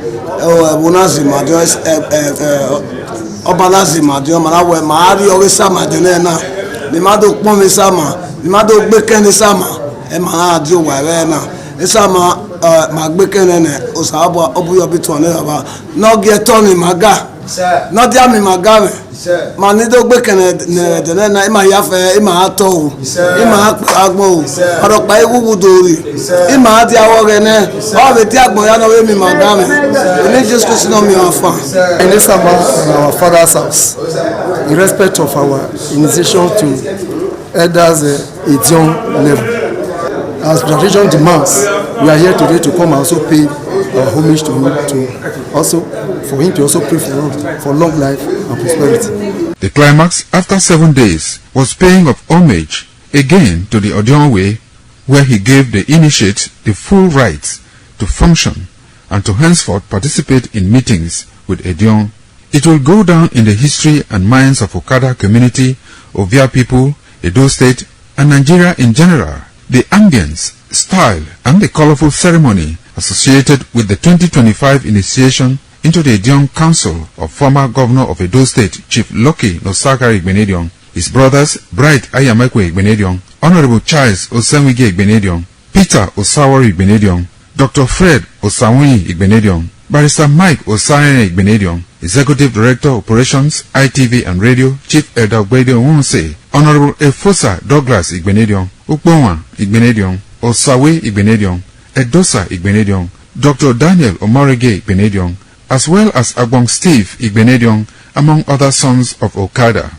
Bona zima dion Obala zima dion Marawe Mari Esama dion na ni mado pon Esama ni mado gbeken Esama e ma dio wa na Esama ma gbeken ne osabo obuyo biton ne ba no get on maga no dia mi maga ma ni do gbeken ne de na ima yafe ima ato ima agbon oro pa ewu dori ima dia wo re ne o be ti agbon ya no we mi maga me ni just question on me afa in Esama, in our father's house, in respect of our initiation to elders Edion level. As tradition demands, we are here today to come and also pay our homage to him, for him to also pray for long life and prosperity. The climax after 7 days was paying of homage again to the Edion way, where he gave the initiates the full rights to function and to henceforth participate in meetings with Edion. It will go down in the history and minds of Okada community, Ovia people, Edo State, and Nigeria in general. The ambience, style, and the colorful ceremony associated with the 2025 initiation into the Edion Council of former Governor of Edo State, Chief Lucky Nosagari Igbenedion, his brothers Bright Ayamekwe Igbenedion, Honorable Charles Osenwige Igbenedion, Peter Osawori Igbenedion, Dr. Fred Osawuni Igbenedion, Barrister Mike Osane Igbenedion, Executive Director Operations, ITV and Radio, Chief Elder Ogbedio Wonse, Honorable Efosa Douglas Igbenedion, Ukbonwa Igbenedion, Osawe Igbenedion, Edosa Igbenedion, Dr. Daniel Omarege Igbenedion, as well as Agbong Steve Igbenedion, among other sons of Okada.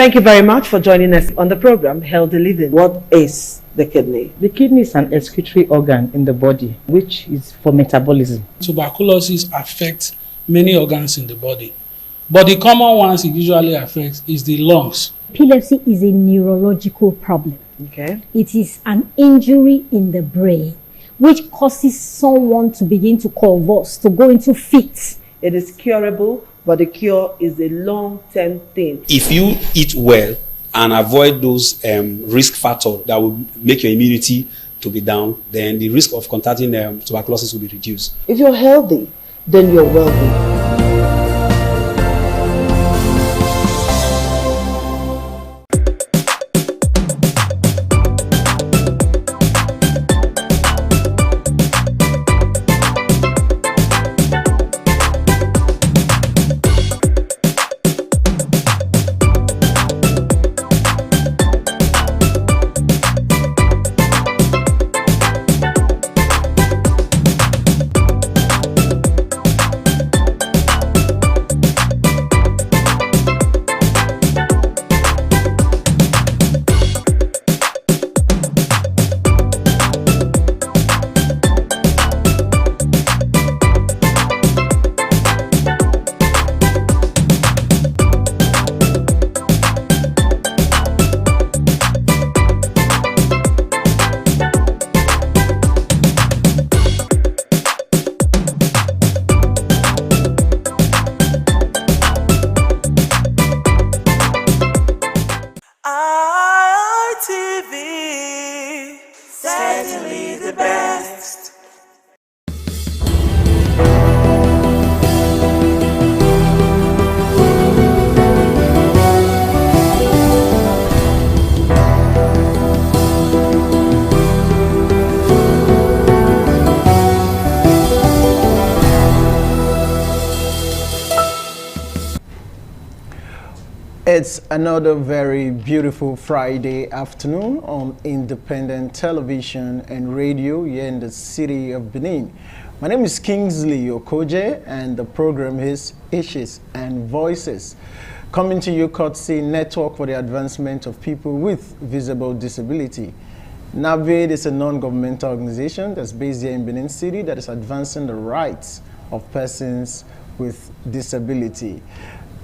Thank you very much for joining us on the program, Healthy Living. What is the kidney? The kidney is an excretory organ in the body, which is for metabolism. Tuberculosis affects many organs in the body, but the common ones it usually affects is the lungs. Epilepsy is a neurological problem. Okay. It is an injury in the brain, which causes someone to begin to convulse, to go into fits. It is curable, but the cure is a long-term thing. If you eat well and avoid those risk factors that will make your immunity to be down, then the risk of contracting tuberculosis will be reduced. If you're healthy, then you're wealthy. It's another very beautiful Friday afternoon on independent television and radio here in the city of Benin. My name is Kingsley Okoje and the program is Issues and Voices, coming to you courtesy Network for the Advancement of People with Visible Disability. NAVID is a non-governmental organization that's based here in Benin City that is advancing the rights of persons with disability.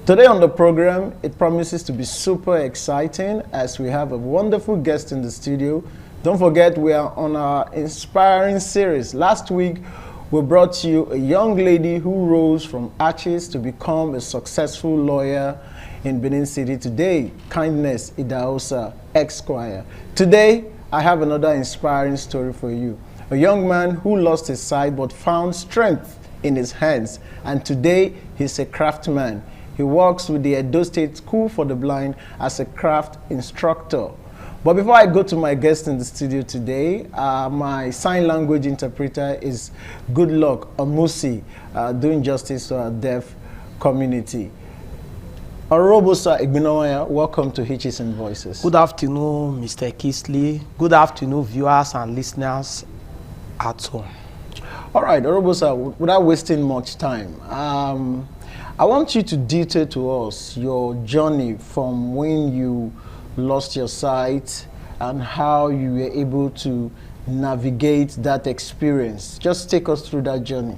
Today on the program, it promises to be super exciting as we have a wonderful guest in the studio. Don't forget, we are on our inspiring series. Last week, we brought you a young lady who rose from ashes to become a successful lawyer in Benin City today, Kindness Idahosa, Esquire. Today, I have another inspiring story for you. A young man who lost his sight but found strength in his hands, and today he's a craftsman. He works with the Edo State School for the Blind as a craft instructor. But before I go to my guest in the studio today, my sign language interpreter is Goodluck Amusi, doing justice to our deaf community. Orobosa Igbinawaya, welcome to Hitches and Voices. Good afternoon, Mr. Kisley. Good afternoon, viewers and listeners at home. All right, Orobosa, without wasting much time, I want you to detail to us your journey from when you lost your sight and how you were able to navigate that experience. Just take us through that journey.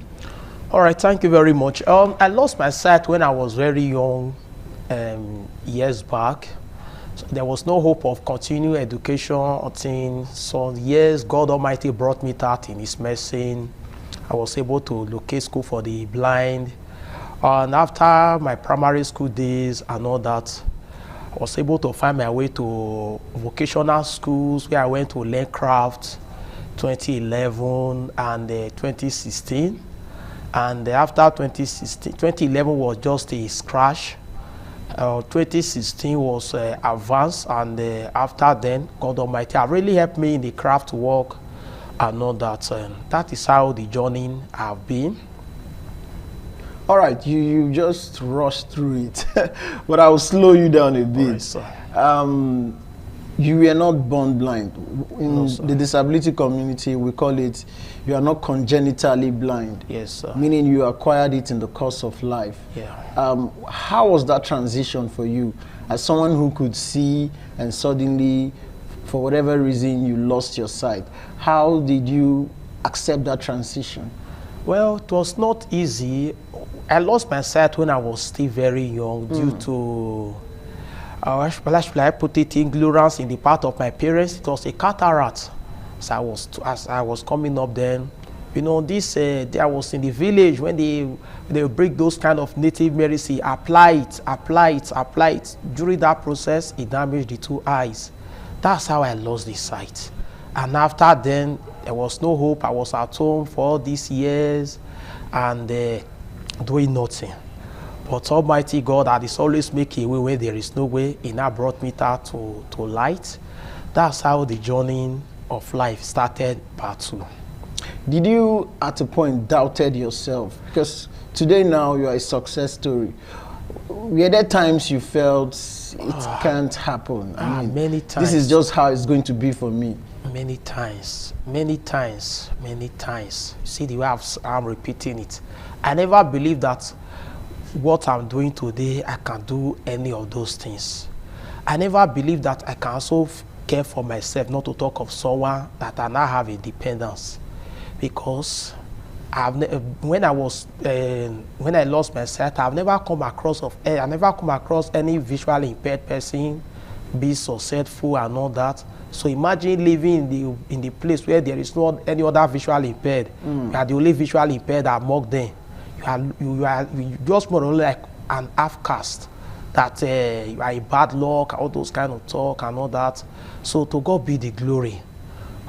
All right, thank you very much. I lost my sight when I was very young, years back. So there was no hope of continuing education until some years God Almighty brought me out in His mercy. I was able to locate school for the blind. And after my primary school days and all that, I was able to find my way to vocational schools where I went to learn craft 2011 and 2016. And after 2016, 2011 was just a scratch. 2016 was advanced, and after then, God Almighty have really helped me in the craft work and all that. That is how the journey have been. All right, you just rushed through it, but I will slow you down a bit. Right, you were not born blind. In the disability community, we call it, you are not congenitally blind. Yes, sir. Meaning you acquired it in the course of life. Yeah. How was that transition for you? As someone who could see and suddenly, for whatever reason, you lost your sight. How did you accept that transition? Well, it was not easy. I lost my sight when I was still very young due to, how should I put it, ignorance in the part of my parents. It was a cataract. So as I was coming up then, you know, I was in the village when they break those kind of native medicine, apply it. During that process, it damaged the two eyes. That's how I lost the sight. And after then, there was no hope. I was at home for all these years and doing nothing. But Almighty God that is always making a way where there is no way, He now brought me to light. That's how the journey of life started, part 2. Did you at a point doubted yourself? Because today now you are a success story. Were there times you felt it can't happen? I mean, many times. This is just how it's going to be for me. Many times. See the way I'm repeating it. I never believed that what I'm doing today, I can do any of those things. I never believed that I can also care for myself, not to talk of someone that I now have a dependence. Because when I lost my sight, I've never come across any visually impaired person be successful and all that. So imagine living in the place where there is not any other visually impaired. You are the only visually impaired among them. You are just more or less like an half-caste, that you are a bad luck, all those kind of talk and all that. So to God be the glory.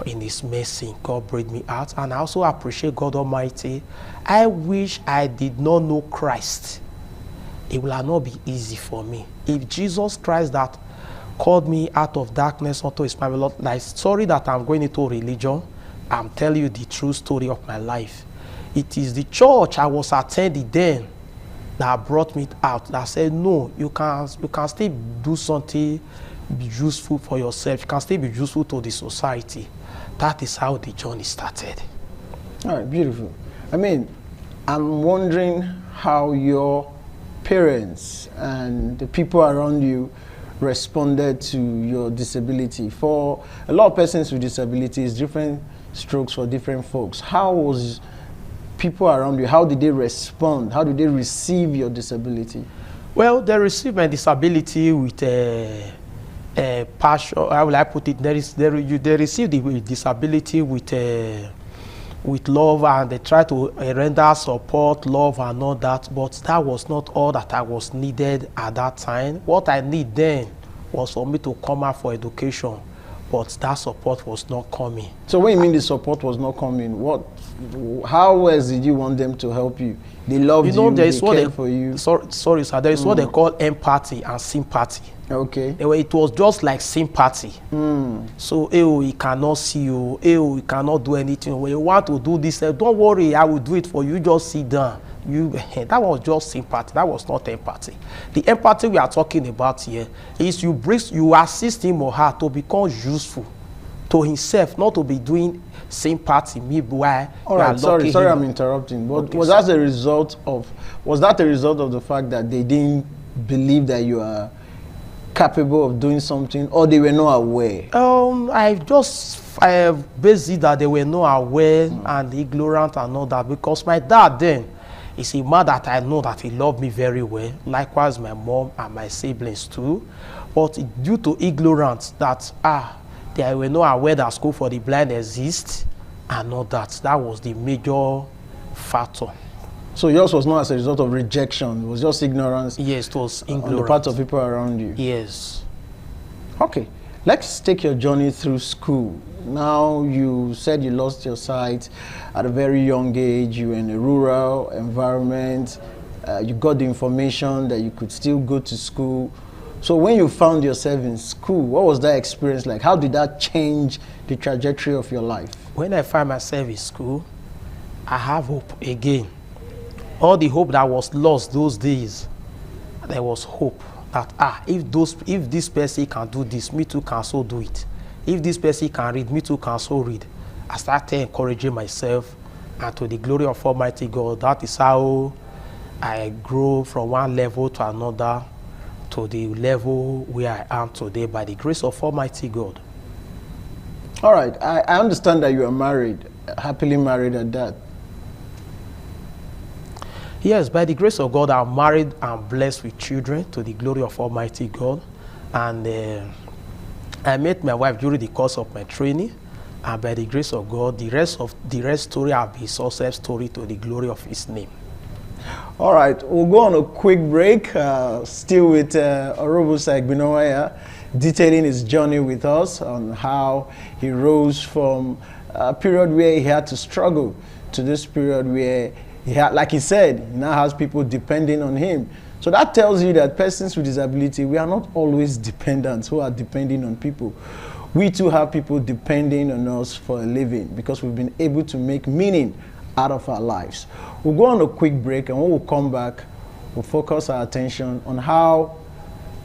In His mercy, God brought me out, and I also appreciate God Almighty. I wish I did not know Christ. It will not be easy for me. If Jesus Christ that called me out of darkness unto His marvelous light, sorry that I'm going into religion, I'm telling you the true story of my life. It is the church I was attending then that brought me out, that said, no, you can still do something, be useful for yourself. You can still be useful to the society. That is how the journey started. All right, beautiful. I mean, I'm wondering how your parents and the people around you responded to your disability. For a lot of persons with disabilities, different strokes for different folks. How was people around you, how did they respond? How did they receive your disability? Well, they received my disability with passion. How will I put it? They received the disability with with love, and they try to render support, love, and all that. But that was not all that I was needed at that time. What I need then was for me to come out for education, but that support was not coming. So when you mean the support was not coming, how else did you want them to help you? They loved you, there is they what cared for you. Sorry, sir. There is what they call empathy and sympathy. Okay. It was just like sympathy. So, he cannot see you. He cannot do anything. When you want to do this, don't worry, I will do it for you. Just sit down. That was just sympathy. That was not empathy. The empathy we are talking about here is you assist him or her to become useful to himself, not to be doing sympathy. All right, sorry, I'm interrupting. But Okay, was that a result of the fact that they didn't believe that you are capable of doing something, or they were not aware? I based it that they were not aware and ignorant and all that, because my dad then is a man that I know that he loved me very well. Likewise, my mom and my siblings too. But due to ignorance that they were not aware that school for the blind exists and all that. That was the major factor. So yours was not as a result of rejection, it was just ignorance? Yes, it was ignorance. On the part of people around you? Yes. Okay, let's take your journey through school. Now, you said you lost your sight at a very young age. You were in a rural environment. You got the information that you could still go to school. So when you found yourself in school, what was that experience like? How did that change the trajectory of your life? When I find myself in school, I have hope again. All the hope that was lost those days, there was hope that if this person can do this, me too can also do it. If this person can read, me too can also read. I started encouraging myself, and to the glory of Almighty God, that is how I grew from one level to another, to the level where I am today by the grace of Almighty God. All right, I understand that you are married, happily married at that. Yes, by the grace of God, I'm married and blessed with children to the glory of Almighty God. And I met my wife during the course of my training. And by the grace of God, the rest story will be success story to the glory of His name. All right, we'll go on a quick break, still with Orobusa Egbinowaya, detailing his journey with us on how he rose from a period where he had to struggle to this period where he had, like he said, he now has people depending on him. So that tells you that persons with disability, we are not always dependents who are depending on people. We too have people depending on us for a living because we've been able to make meaning out of our lives. We'll go on a quick break, and when we come back, we'll focus our attention on how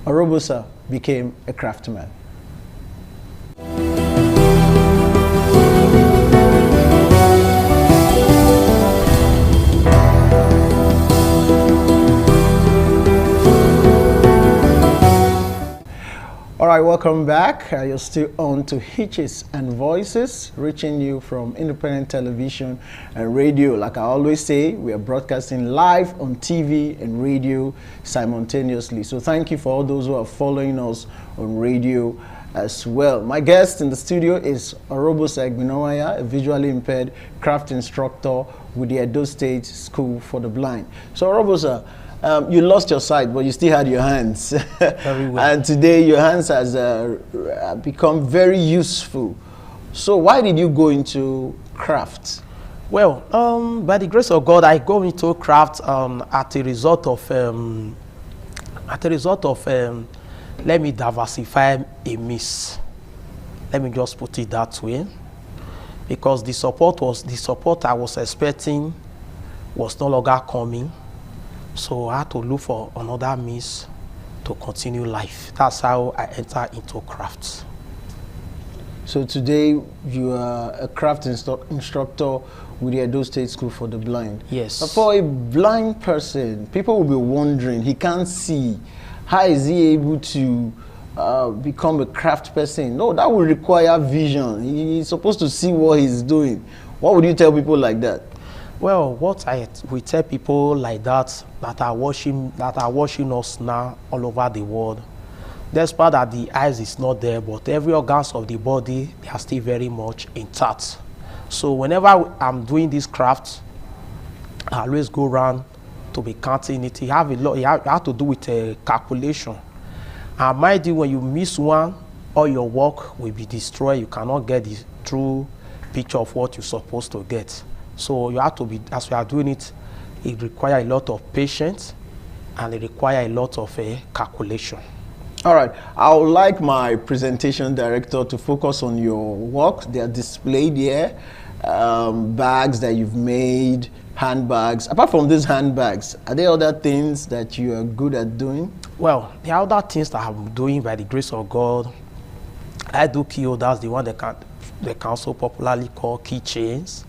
Orobusa became a craftsman. All right, welcome back. You're still on to Hitches and Voices, reaching you from independent television and radio. Like I always say, we are broadcasting live on TV and radio simultaneously. So thank you for all those who are following us on radio as well. My guest in the studio is Orobusa Egbinowaya, a visually impaired craft instructor with the Edo State School for the Blind. So Orobusa, you lost your sight, but you still had your hands. Very well. And today your hands has become very useful. So why did you go into craft? Well, by the grace of God, I go into craft at a result of let me diversify a miss. Let me just put it that way, because the support I was expecting was no longer coming. So I had to look for another means to continue life. That's how I entered into crafts. So today you are a craft instructor with the Edo State School for the Blind. Yes. But for a blind person, people will be wondering, he can't see. How is he able to become a craft person? No, that will require vision. He's supposed to see what he's doing. What would you tell people like that? Well, what we tell people like that are watching us now all over the world, despite that the eyes is not there, but every organs of the body, they are still very much intact. So whenever I'm doing this craft, I always go around to be counting it. You have a lot. You have to do with a calculation. And mind you, when you miss one, all your work will be destroyed. You cannot get the true picture of what you're supposed to get. So you have to be, as we are doing it, it requires a lot of patience and it requires a lot of calculation. All right, I would like my presentation director to focus on your work. They are displayed here, bags that you've made, handbags. Apart from these handbags, are there other things that you are good at doing? Well, the other things that I'm doing by the grace of God, I do key holders, the one they can also popularly call keychains.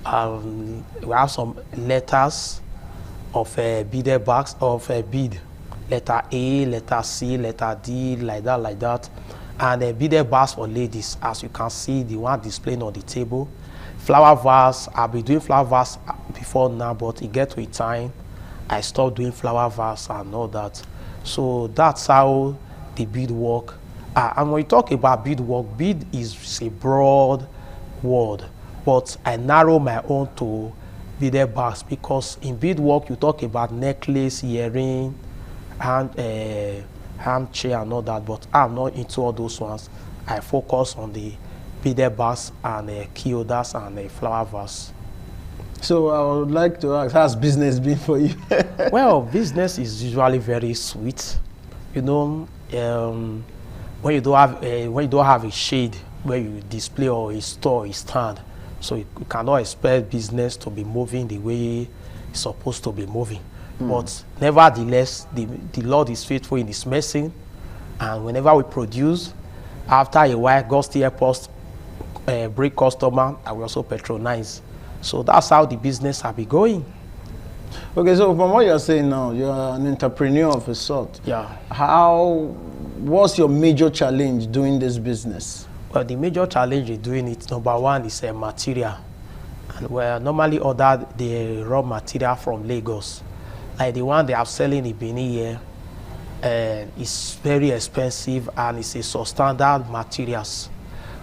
We have some letters of beaded bags of bead, letter A, letter C, letter D, like that, and beaded bags for ladies, as you can see, the one displayed on the table. Flower vase, I've been doing flower vase before now, but it get to a time I stopped doing flower vase and all that. So that's how the bead work. And when you talk about bead work, bead is a broad word, but I narrow my own to beaded bags because in bead work you talk about necklace, earring, hand chain and all that, but I'm not into all those ones. I focus on the beaded bags and key holders and flower vase. So I would like to ask, how's business been for you? Well, business is usually very sweet. You know, when you don't have a shade where you display or a store, a stand, so you cannot expect business to be moving the way it's supposed to be moving. But nevertheless, the Lord is faithful in His mercy, and whenever we produce, after a while, God still helps us bring customer, and we also patronize. So that's how the business has been going. Okay, so from what you're saying now, you're an entrepreneur of a sort. Yeah. What's your major challenge doing this business? Well, the major challenge in doing it, number one, is material. And we normally order the raw material from Lagos. Like the one they are selling in Benin here, is very expensive and it's a substandard materials.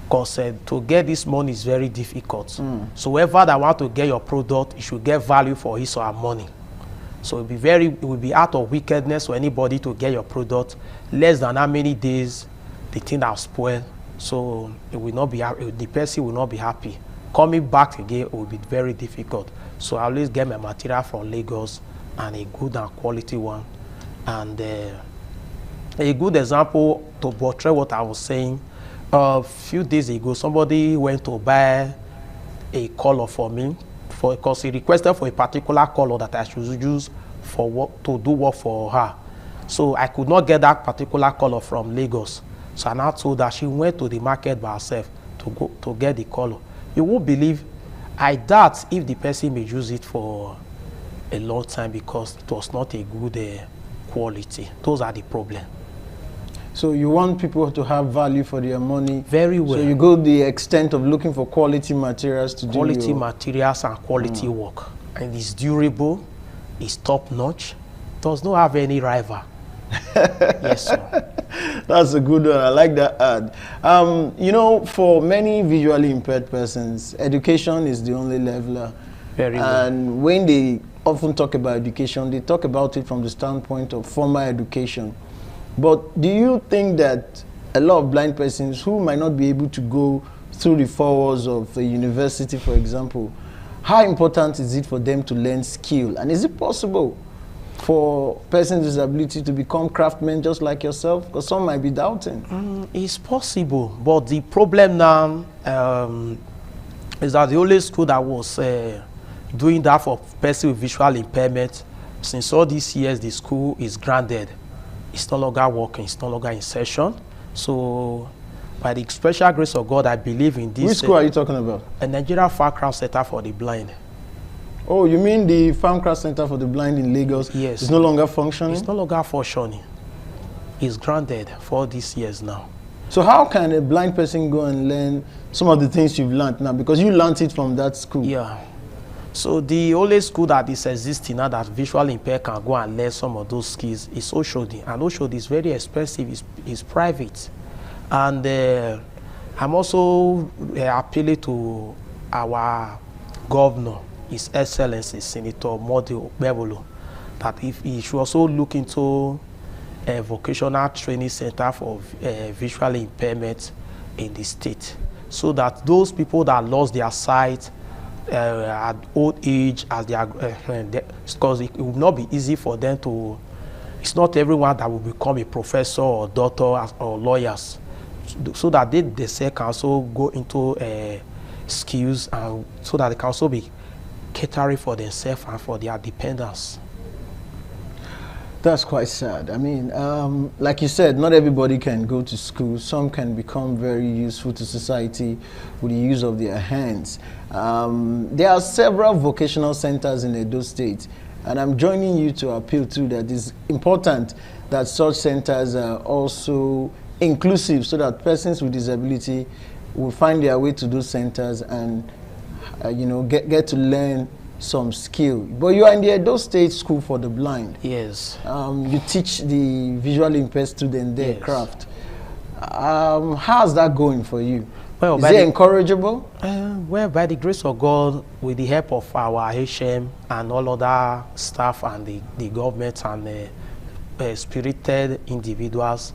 Because to get this money is very difficult. So whoever that want to get your product, you should get value for his or her money. So it will be out of wickedness for anybody to get your product less than how many days the thing has spoiled. So it will not be, the person will not be happy. Coming back again will be very difficult. So I always get my material from Lagos, and a good and quality one. And a good example to portray what I was saying, a few days ago, somebody went to buy a color for me because he requested for a particular color that I should use for work, to do work for her. So I could not get that particular color from Lagos. So I now told her she went to the market by herself to get the color. You won't believe, I doubt if the person may use it for a long time because it was not a good quality. Those are the problem. So you want people to have value for their money. Very well. So you go the extent of looking for quality materials to do quality materials and quality work. And it's durable, it's top notch, does not have any rival. Yes, sir. That's a good one. I like that ad. You know, for many visually impaired persons, education is the only leveler. Very well. And when they often talk about education, they talk about it from the standpoint of formal education. But do you think that a lot of blind persons who might not be able to go through the 4 walls of a university, for example, how important is it for them to learn skill? And is it possible for persons with disability to become craftsmen just like yourself? Because some might be doubting. It's possible, but the problem now is that the only school that was doing that for persons with visual impairment, since all these years, the school is grounded. It's no longer working, it's no longer in session. So by the special grace of God, I believe in this. Which school are you talking about? A Nigerian Farmcraft Center for the Blind. Oh, you mean the Farmcraft Center for the Blind in Lagos? Yes. It's no longer functioning? It's no longer functioning. It's grounded for these years now. So how can a blind person go and learn some of the things you've learned now? Because you learned it from that school. Yeah. So the only school that is existing now that visually impaired can go and learn some of those skills is Oshodi. And Oshodi is very expensive, it's private. And I'm also appealing to our governor, His Excellency Senator Modi Okpebholo, that if he should also look into a vocational training center for visual impairment in the state, so that those people that lost their sight at old age, as they are, because it will not be easy for them to. It's not everyone that will become a professor or doctor or lawyers, so that they themselves can also go into skills, and so that they can also be catering for themselves and for their dependents. That's quite sad. I mean, like you said, not everybody can go to school. Some can become very useful to society with the use of their hands. There are several vocational centers in Edo State, and I'm joining you to appeal to that it's important that such centers are also inclusive, so that persons with disability will find their way to those centers and you know, get to learn some skill. But you are in the Edo State School for the Blind. Yes. You teach the visually impaired student their craft. How's that going for you? Well, is it encourageable? Well, by the grace of God, with the help of our HM and all other staff and the government and spirited individuals,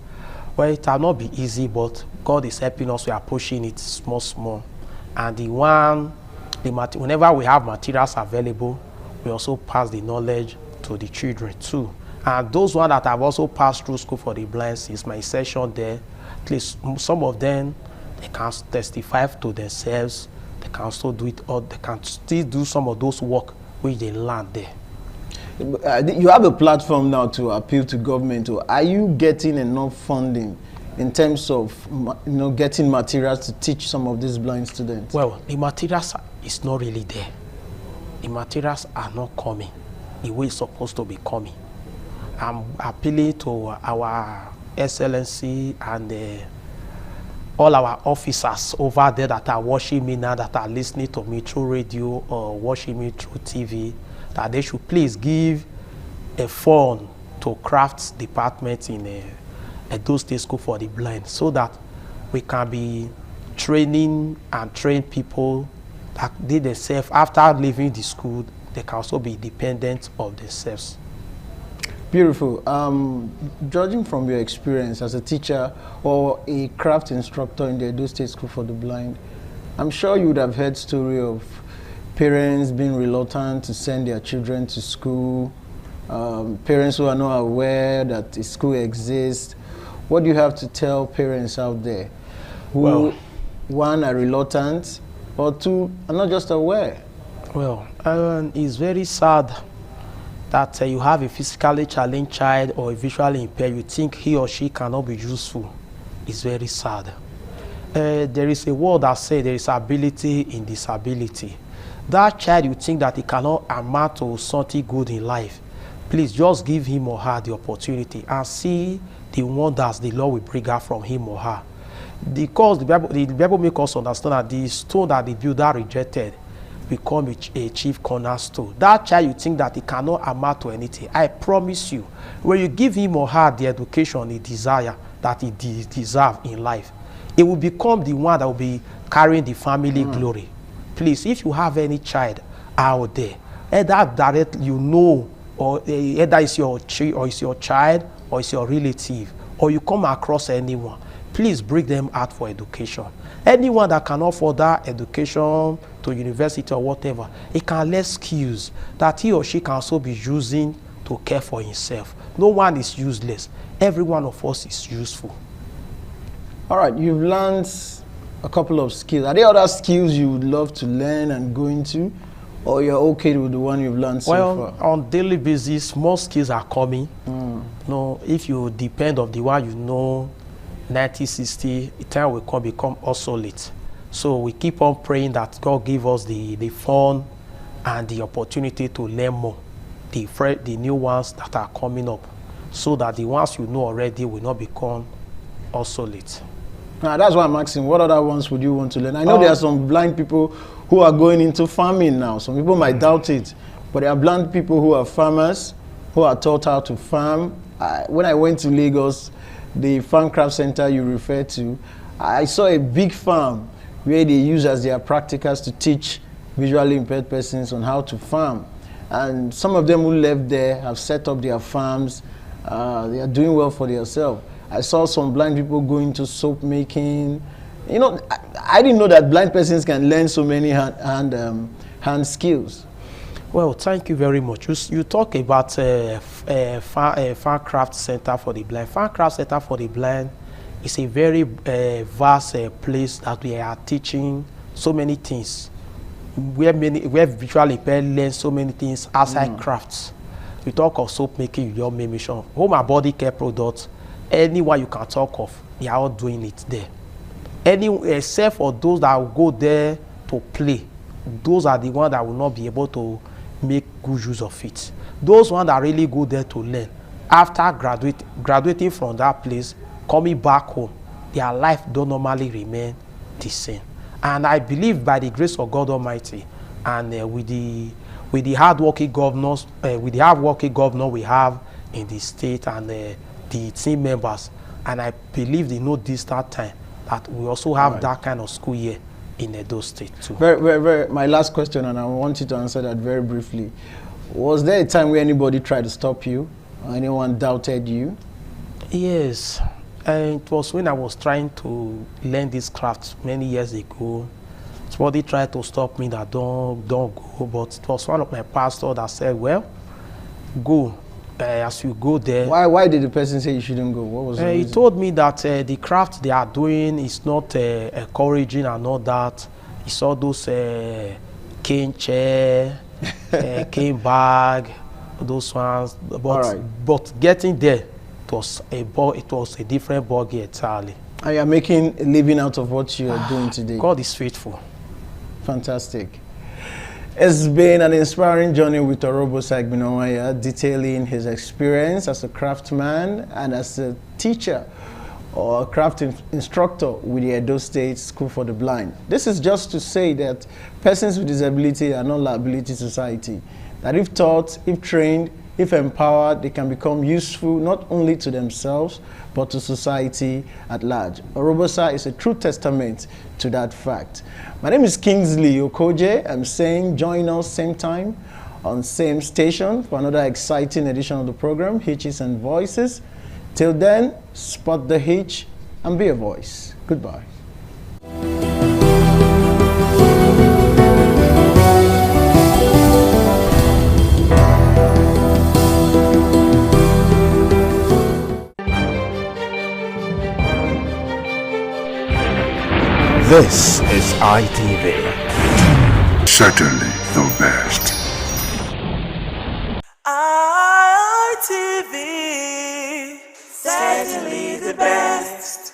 well, it will not be easy, but God is helping us. We are pushing it small. And whenever we have materials available, we also pass the knowledge to the children too. And those ones that have also passed through School for the Blind, since my session there, at least some of them, they can testify to themselves. They can also do it, or they can still do some of those work which they learned there. You have a platform now to appeal to government. Or are you getting enough funding in terms of, you know, getting materials to teach some of these blind students? Well, the materials is not really there. The materials are not coming the way it's supposed to be coming. I'm appealing to our Excellency and all our officers over there that are watching me now, that are listening to me through radio or watching me through TV, that they should please give a fund to crafts department in Edo State School for the Blind, so that we can be training and train people that they themselves, after leaving the school, they can also be dependent of themselves. Beautiful. Judging from your experience as a teacher or a craft instructor in the Edo State School for the Blind, I'm sure you would have heard story of parents being reluctant to send their children to school, parents who are not aware that a school exists. What do you have to tell parents out there who, one, are reluctant, or two, are not just aware? Well, it's very sad that you have a physically challenged child or a visually impaired, you think he or she cannot be useful. It's very sad. There is a word that says there is ability in disability. That child, you think that he cannot amount to something good in life, please just give him or her the opportunity and see the wonders the Lord will bring out from him or her. Because the Bible makes us understand that the stone that the builder rejected become a chief cornerstone. That child, you think that he cannot amount to anything. I promise you, when you give him or her the education he desire, that he deserves in life, it will become the one that will be carrying the family glory. Please, if you have any child out there, either directly you know, or either it's your child or it's your relative, or you come across anyone, please bring them out for education. Anyone that can afford that education to university or whatever, he can learn skills that he or she can also be using to care for himself. No one is useless. Every one of us is useful. All right, you've learned a couple of skills. Are there other skills you would love to learn and go into, or you're okay with the one you've learned so far? Well, on daily basis, more skills are coming. No, if you depend on the one you know, 1960, the time will become obsolete. So we keep on praying that God give us the fun and the opportunity to learn more, the new ones that are coming up, so that the ones you know already will not become obsolete. That's why I'm asking, what other ones would you want to learn? I know there are some blind people who are going into farming now. Some people might doubt it, but there are blind people who are farmers, who are taught how to farm. When I went to Lagos, the Farm Craft Center you referred to, I saw a big farm where they use as their practicals to teach visually impaired persons on how to farm. And some of them who left there have set up their farms. They are doing well for themselves. I saw some blind people go into soap making. You know, I didn't know that blind persons can learn so many hand skills. Well, thank you very much. You talk about Fan Craft Center for the Blind. Fan Craft Center for the Blind is a very vast place that we are teaching so many things. Where visually impaired learn so many things outside crafts. We talk of soap making, your mission, home and body care products, anyone you can talk of, they are all doing it there. Except for those that will go there to play, those are the ones that will not be able to make good use of it. Those ones that really go there to learn, after graduating from that place, coming back home, their life don't normally remain the same. And I believe by the grace of God Almighty, and with the hardworking governors, with the hardworking governor we have in the state and the team members, and I believe in no distant time that we also have that kind of school here in Edo State too. My last question, and I want you to answer that very briefly. Was there a time where anybody tried to stop you, or anyone doubted you? Yes, and it was when I was trying to learn this craft many years ago. Somebody tried to stop me that don't go, but it was one of my pastors that said, well, go. As you go there. Why did the person say you shouldn't go? What was the reason? He told me that the craft they are doing is not encouraging and all that. He saw those cane chair, cane bag, those ones. But getting there, it was a different ballgame entirely. And you are making a living out of what you are doing today. God is faithful. Fantastic. It's been an inspiring journey with Orobosa Igbinowaya, detailing his experience as a craftsman and as a teacher or a craft instructor with the Edo State School for the Blind. This is just to say that persons with disability are not liability to society. That if taught, if trained, if empowered, they can become useful not only to themselves, but to society at large. Orobosa is a true testament to that fact. My name is Kingsley Okoje. I'm saying join us same time on same station for another exciting edition of the program, Hitches and Voices. Till then, spot the hitch and be a voice. Goodbye. This is ITV. Certainly the best. ITV. Certainly the best.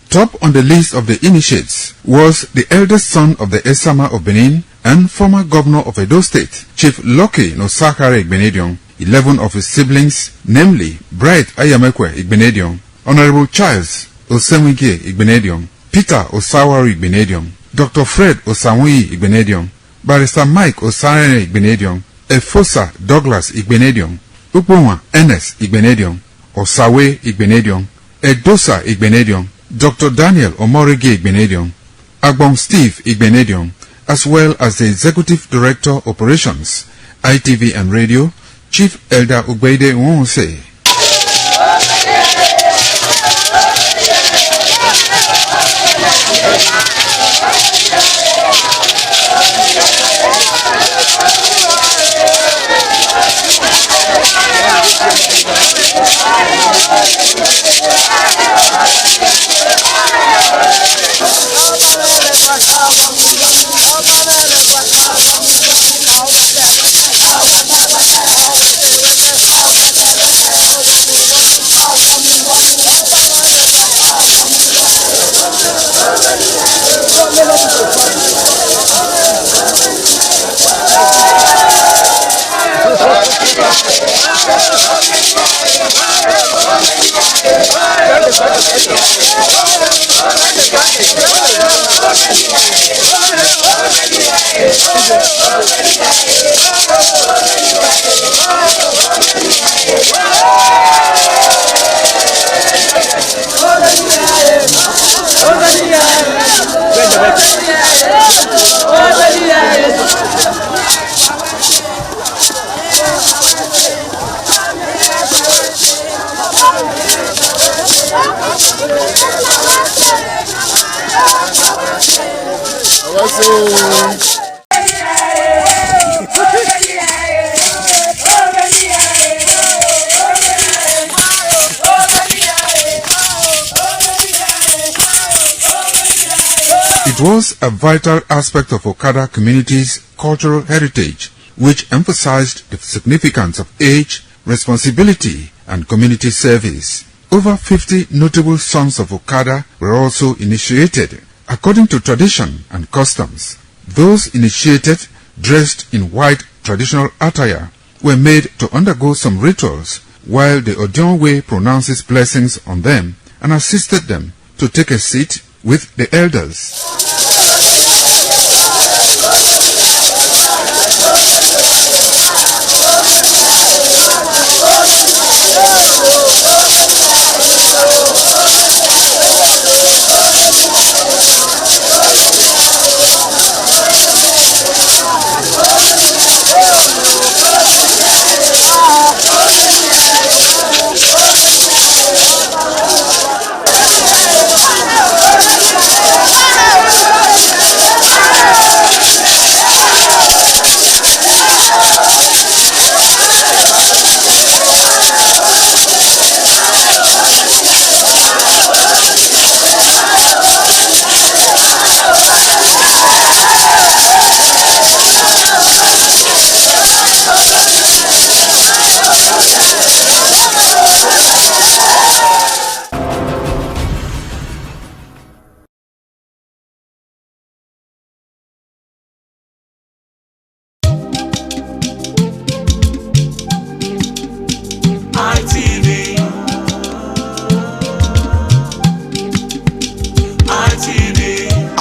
Top on the list of the initiates was the eldest son of the Esama of Benin and former governor of Edo State, Chief Lucky Nosakare Igbenedion. 11 of his siblings, namely Bright Ayamekwe Igbenedion, Honorable Charles Osenwike Igbenedion, Peter Osawari Igbenedion, Dr. Fred Osanwi Igbenedion, Barrister Mike Osarene Igbenedion, Efosa Douglas Igbenedion, Ukponwa Enes Igbenedion, Osawe Igbenedion, Edosa Igbenedion, Dr. Daniel Omorige Igbenedion, Agbon Steve Igbenedion, as well as the Executive Director Operations, ITV and Radio, Chief Elder Ugbeide Nwonse. It was a vital aspect of Okada community's cultural heritage, which emphasized the significance of age, responsibility, and community service. Over 50 notable sons of Okada were also initiated. According to tradition and customs, those initiated, dressed in white traditional attire, were made to undergo some rituals, while the Odionwe pronounces blessings on them and assisted them to take a seat with the elders.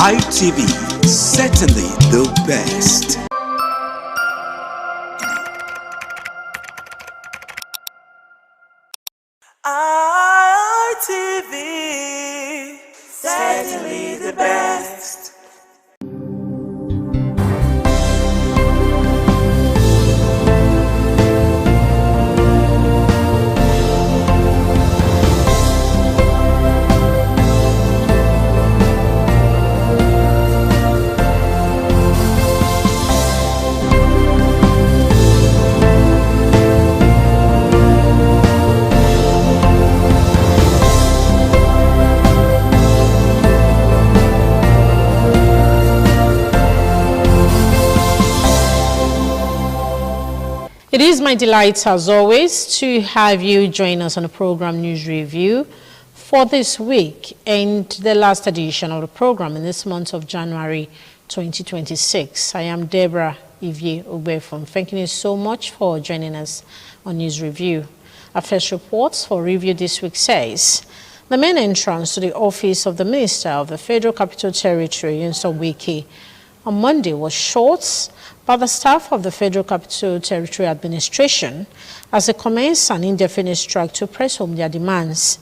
ITV, certainly the best. ITV, certainly the best. It is my delight, as always, to have you join us on the program News Review for this week and the last edition of the program in this month of January 2026. I am Deborah Ivie Ogbefon. Thanking you so much for joining us on News Review. Our first report for review this week says, the main entrance to the office of the Minister of the Federal Capital Territory, Nyesom Wike, on Monday was short by the staff of the Federal Capital Territory Administration as they commenced an indefinite strike to press home their demands.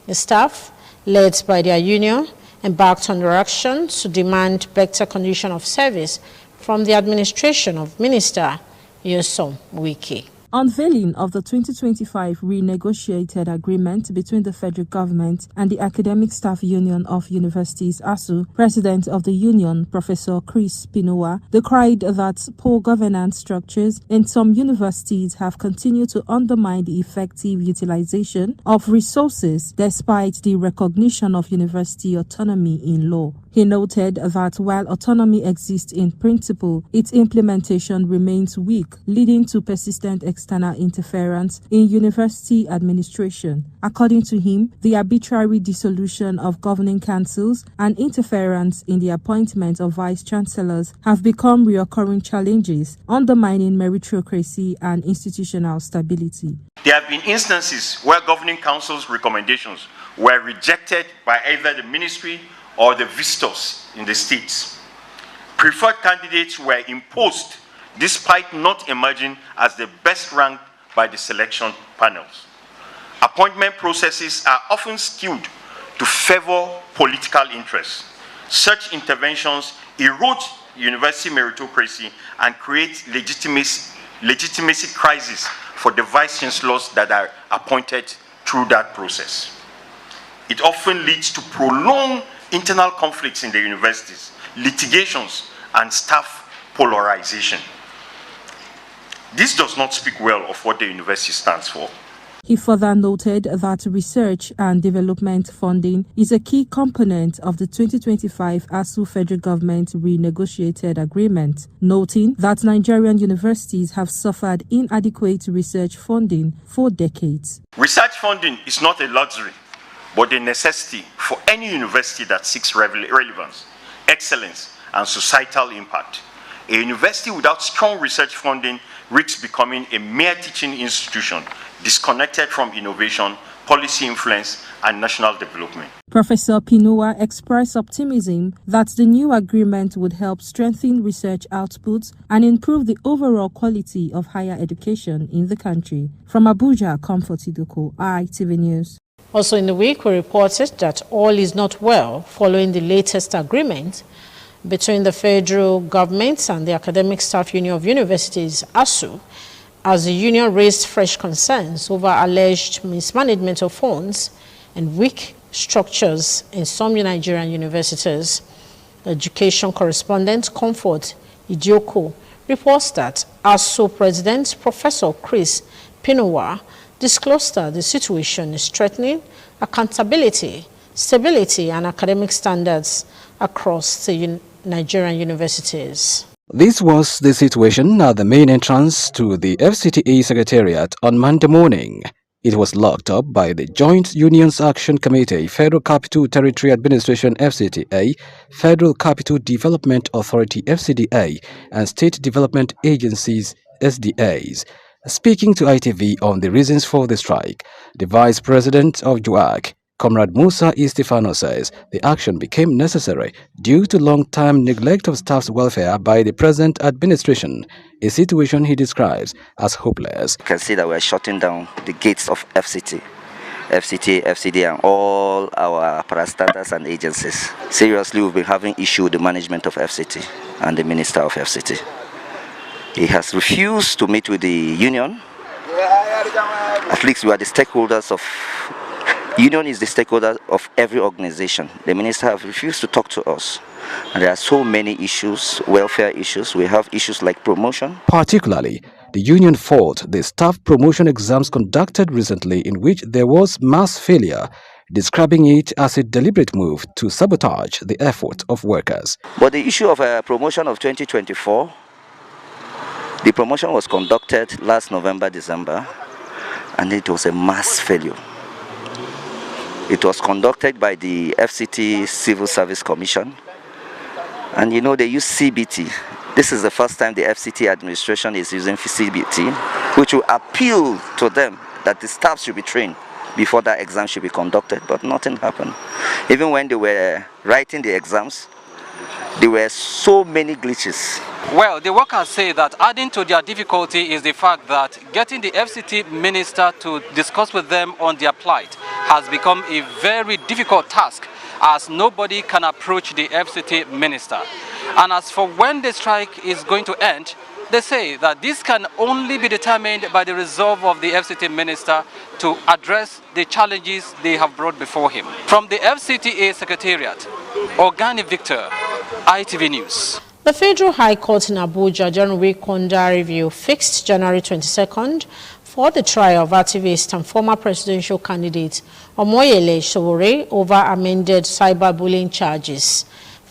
The staff, led by their union, embarked on their action to demand better condition of service from the administration of Minister Nyesom Wike. Unveiling of the 2025 renegotiated agreement between the federal government and the Academic Staff Union of Universities, ASU, President of the union, Professor Chris Pinowa, decried that poor governance structures in some universities have continued to undermine the effective utilization of resources despite the recognition of university autonomy in law. He He noted that while autonomy exists in principle, its implementation remains weak, leading to persistent external interference in university administration. According to him, the arbitrary dissolution of governing councils and interference in the appointment of vice-chancellors have become recurring challenges, undermining meritocracy and institutional stability. There have been instances where governing council's recommendations were rejected by either the ministry or the visitors in the states. Preferred candidates were imposed despite not emerging as the best ranked by the selection panels. Appointment processes are often skewed to favor political interests. Such interventions erode university meritocracy and create legitimacy crisis for the vice-chancellors that are appointed through that process. It often leads to prolonged internal conflicts in the universities, litigations, and staff polarization. This does not speak well of what the university stands for. He further noted that research and development funding is a key component of the 2025 ASU federal government renegotiated agreement, noting that Nigerian universities have suffered inadequate research funding for decades. Research funding is not a luxury, but a necessity for any university that seeks relevance, excellence, and societal impact. A university without strong research funding risks becoming a mere teaching institution, disconnected from innovation, policy influence, and national development. Professor Pinowa expressed optimism that the new agreement would help strengthen research outputs and improve the overall quality of higher education in the country. From Abuja, Comfort Idoko, ITV News. Also in the week, we reported that all is not well following the latest agreement between the federal government and the Academic Staff Union of Universities, ASU, as the union raised fresh concerns over alleged mismanagement of funds and weak structures in some Nigerian universities. Education correspondent Comfort Idioko reports that ASU President Professor Chris Pinowa disclosed that the situation is threatening accountability, stability, and academic standards across the Nigerian universities. This was the situation at the main entrance to the FCTA Secretariat on Monday morning. It was locked up by the Joint Unions Action Committee, Federal Capital Territory Administration FCTA, Federal Capital Development Authority FCDA, and State Development Agencies SDAs. Speaking to ITV on the reasons for the strike, the Vice President of JUAC, Comrade Musa Estefano, says the action became necessary due to long-time neglect of staff's welfare by the present administration, a situation he describes as hopeless. You can see that we are shutting down the gates of FCT, FCD, and all our parastatals and agencies. Seriously, we've been having issue with the management of FCT and the Minister of FCT. He has refused to meet with the union. At least we are the stakeholders of union is the stakeholder of every organization. The minister has refused to talk to us. And there are so many issues, welfare issues. We have issues like promotion. Particularly, the union fought the staff promotion exams conducted recently in which there was mass failure, describing it as a deliberate move to sabotage the effort of workers. But the issue of promotion of 2024, the promotion was conducted last November, December, and it was a mass failure. It was conducted by the FCT Civil Service Commission. And you know, they use CBT. This is the first time the FCT administration is using CBT, which will appeal to them that the staff should be trained before that exam should be conducted, but nothing happened. Even when they were writing the exams, there were so many glitches. Well, the workers say that adding to their difficulty is the fact that getting the FCT minister to discuss with them on their plight has become a very difficult task, as nobody can approach the FCT minister. And as for when the strike is going to end, they say that this can only be determined by the resolve of the FCT minister to address the challenges they have brought before him. From the FCTA Secretariat, Organi Victor, ITV News. The Federal High Court in Abuja January Conda review fixed January 22nd for the trial of activist and former presidential candidate Omoyele Sowore over amended cyberbullying charges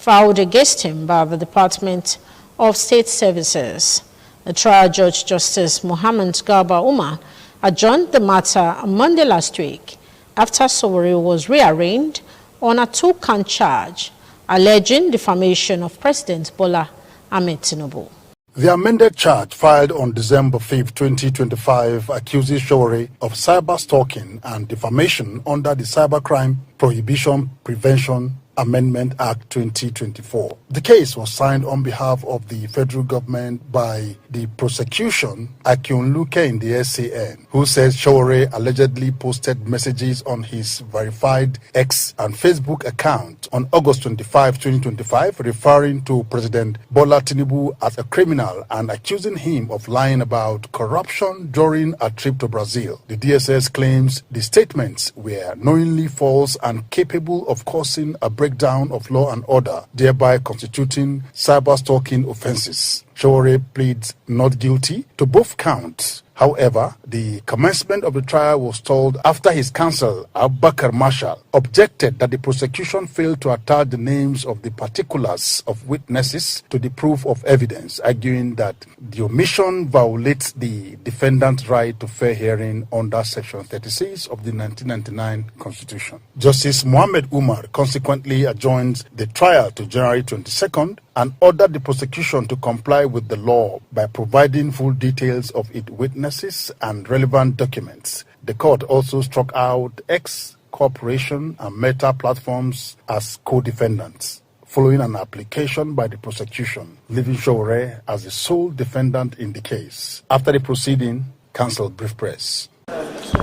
filed against him by the Department of State Services. The trial judge, Justice Mohammed Garba Umar, adjourned the matter on Monday last week after Sowore was rearraigned on a 2-count charge alleging defamation of President Bola Ahmed Tinubu. The amended charge filed on December 5, 2025 accuses Sowore of cyber stalking and defamation under the Cybercrime Prohibition Prevention Amendment Act 2024. The case was signed on behalf of the federal government by the prosecution, Akinluke in the SAN, who says Sowore allegedly posted messages on his verified X and Facebook account on August 25, 2025, referring to President Bola Tinubu as a criminal and accusing him of lying about corruption during a trip to Brazil. The DSS claims the statements were knowingly false and capable of causing a breakdown of law and order, thereby constituting cyber-stalking offenses. Sowore pleads not guilty to both counts. However, the commencement of the trial was stalled after his counsel, Abubakar Marshall, objected that the prosecution failed to attach the names of the particulars of witnesses to the proof of evidence, arguing that the omission violates the defendant's right to fair hearing under Section 36 of the 1999 Constitution. Justice Mohammed Umar consequently adjourned the trial to January 22nd and ordered the prosecution to comply with the law by providing full details of its witnesses and relevant documents. The court also struck out X Corporation and Meta Platforms as co-defendants, following an application by the prosecution, leaving Sowore as the sole defendant in the case. After the proceeding, counsel briefed press.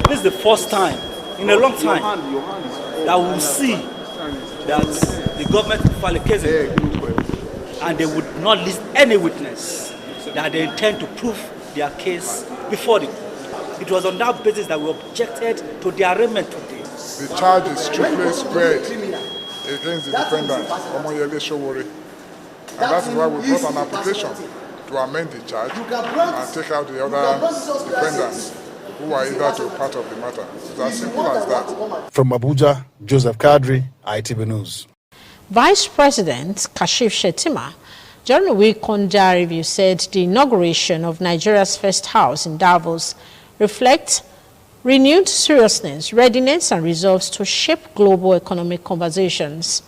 This is the first time in a long time that we will see that the government will file a case and they would not list any witness that they intend to prove their case before the court. It was on that basis that we objected to the arraignment today. The charge is strictly squared against the defendant, Omoyele Sowore. And that is why we brought an application to amend the charge and take out the other defendants who are either to part of the matter. It's as simple as that. From Abuja, Joseph Kadri, ITV News. Vice President Kashif Shettima, during a week on Diary Review, said the inauguration of Nigeria's first house in Davos reflects renewed seriousness, readiness, and resolve to shape global economic conversations.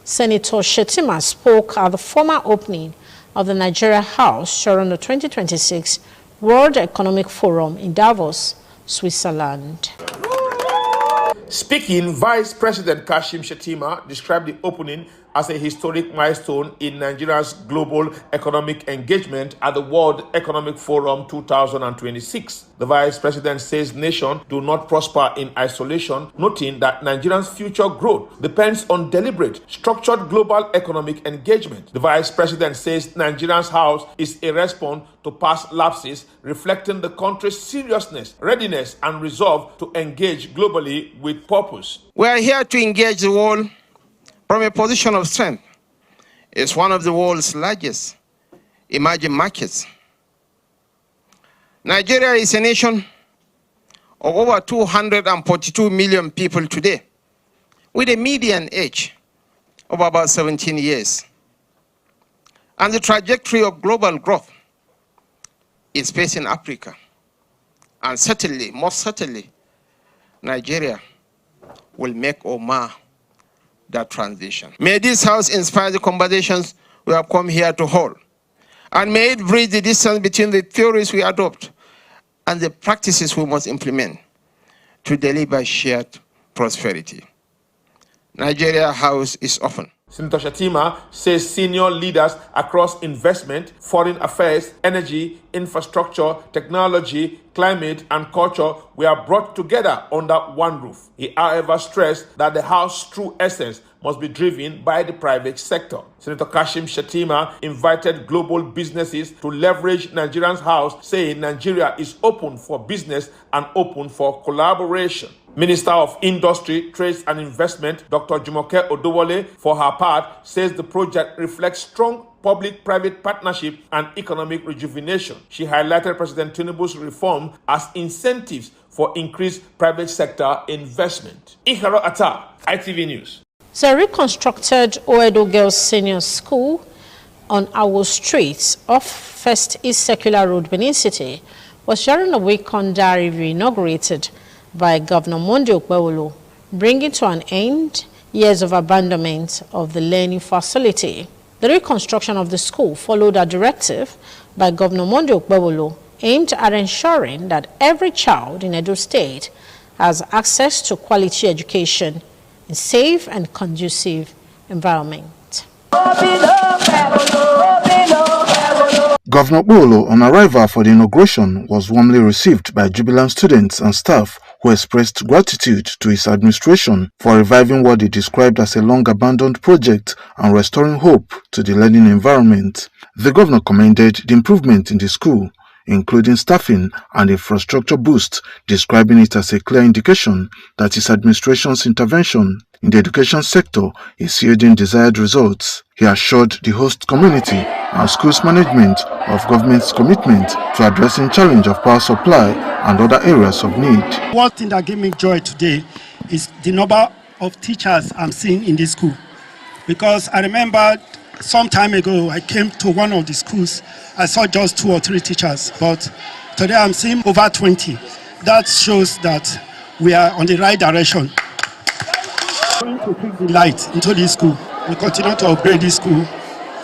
Senator Shettima spoke at the formal opening of the Nigeria House during the 2026 World Economic Forum in Davos, Switzerland. Speaking, Vice President Kashim Shettima described the opening as a historic milestone in Nigeria's global economic engagement at the World Economic Forum 2026. The Vice President says nations do not prosper in isolation, noting that Nigeria's future growth depends on deliberate, structured global economic engagement. The Vice President says Nigeria's house is a response to past lapses, reflecting the country's seriousness, readiness, and resolve to engage globally with purpose. We are here to engage the world from a position of strength. It's one of the world's largest emerging markets. Nigeria is a nation of over 242 million people today, with a median age of about 17 years. And the trajectory of global growth is facing Africa. And certainly, most certainly, Nigeria will make or mar that transition. May this house inspire the conversations we have come here to hold. And may it bridge the distance between the theories we adopt and the practices we must implement to deliver shared prosperity. Nigeria House is open. Senator Shettima says senior leaders across investment, foreign affairs, energy, infrastructure, technology, climate, and culture were brought together under one roof. He, however, stressed that the House's true essence must be driven by the private sector. Senator Kashim Shettima invited global businesses to leverage Nigeria's house, saying Nigeria is open for business and open for collaboration. Minister of Industry, Trade and Investment, Dr. Jumoke Odowole, for her part, says the project reflects strong public-private partnership and economic rejuvenation. She highlighted President Tinubu's reform as incentives for increased private sector investment. Iharo Atta, ITV News. The reconstructed Oedo Girls Senior School on Awo Street off First East Circular Road, Benin City, was during a week under review inaugurated by Governor Monday Okpebholo, bringing to an end years of abandonment of the learning facility. The reconstruction of the school followed a directive by Governor Monday Okpebholo aimed at ensuring that every child in Edo State has access to quality education in a safe and conducive environment. Governor Okpebholo, on arrival for the inauguration, was warmly received by jubilant students and staff who expressed gratitude to his administration for reviving what he described as a long-abandoned project and restoring hope to the learning environment. The governor commended the improvement in the school, including staffing and infrastructure boost, describing it as a clear indication that his administration's intervention in the education sector is yielding desired results. He assured the host community and schools management of government's commitment to addressing challenge of power supply and other areas of need. One thing that gave me joy today is the number of teachers I'm seeing in this school. Because I remember some time ago, I came to one of the schools, I saw just 2 or 3 teachers, but today I'm seeing over 20. That shows that we are on the right direction. We're going to keep the light into this school. We continue to upgrade this school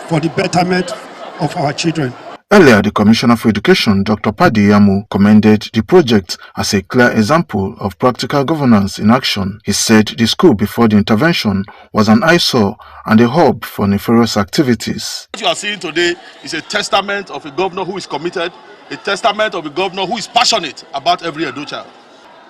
for the betterment of our children. Earlier, the Commissioner for Education, Dr. Padi Yamu, commended the project as a clear example of practical governance in action. He said the school before the intervention was an eyesore and a hub for nefarious activities. What you are seeing today is a testament of a governor who is committed, a testament of a governor who is passionate about every Edo child.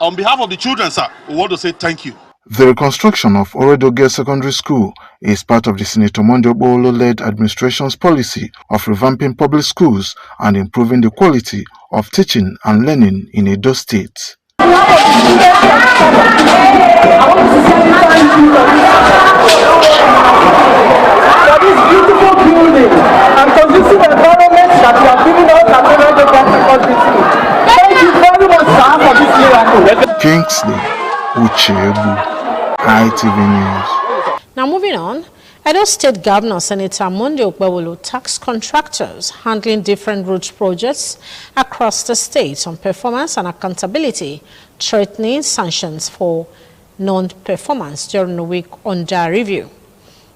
On behalf of the children, sir, we want to say thank you. The reconstruction of Oedo Girls Secondary School is part of the Senator Monday Okpebholo-led administration's policy of revamping public schools and improving the quality of teaching and learning in Edo State. Kingsley Uchegbu, ITV News. Now moving on, Edo State Governor Senator Monday Okpebholo tasked contractors handling different road projects across the state on performance and accountability, threatening sanctions for non-performance during the week under review.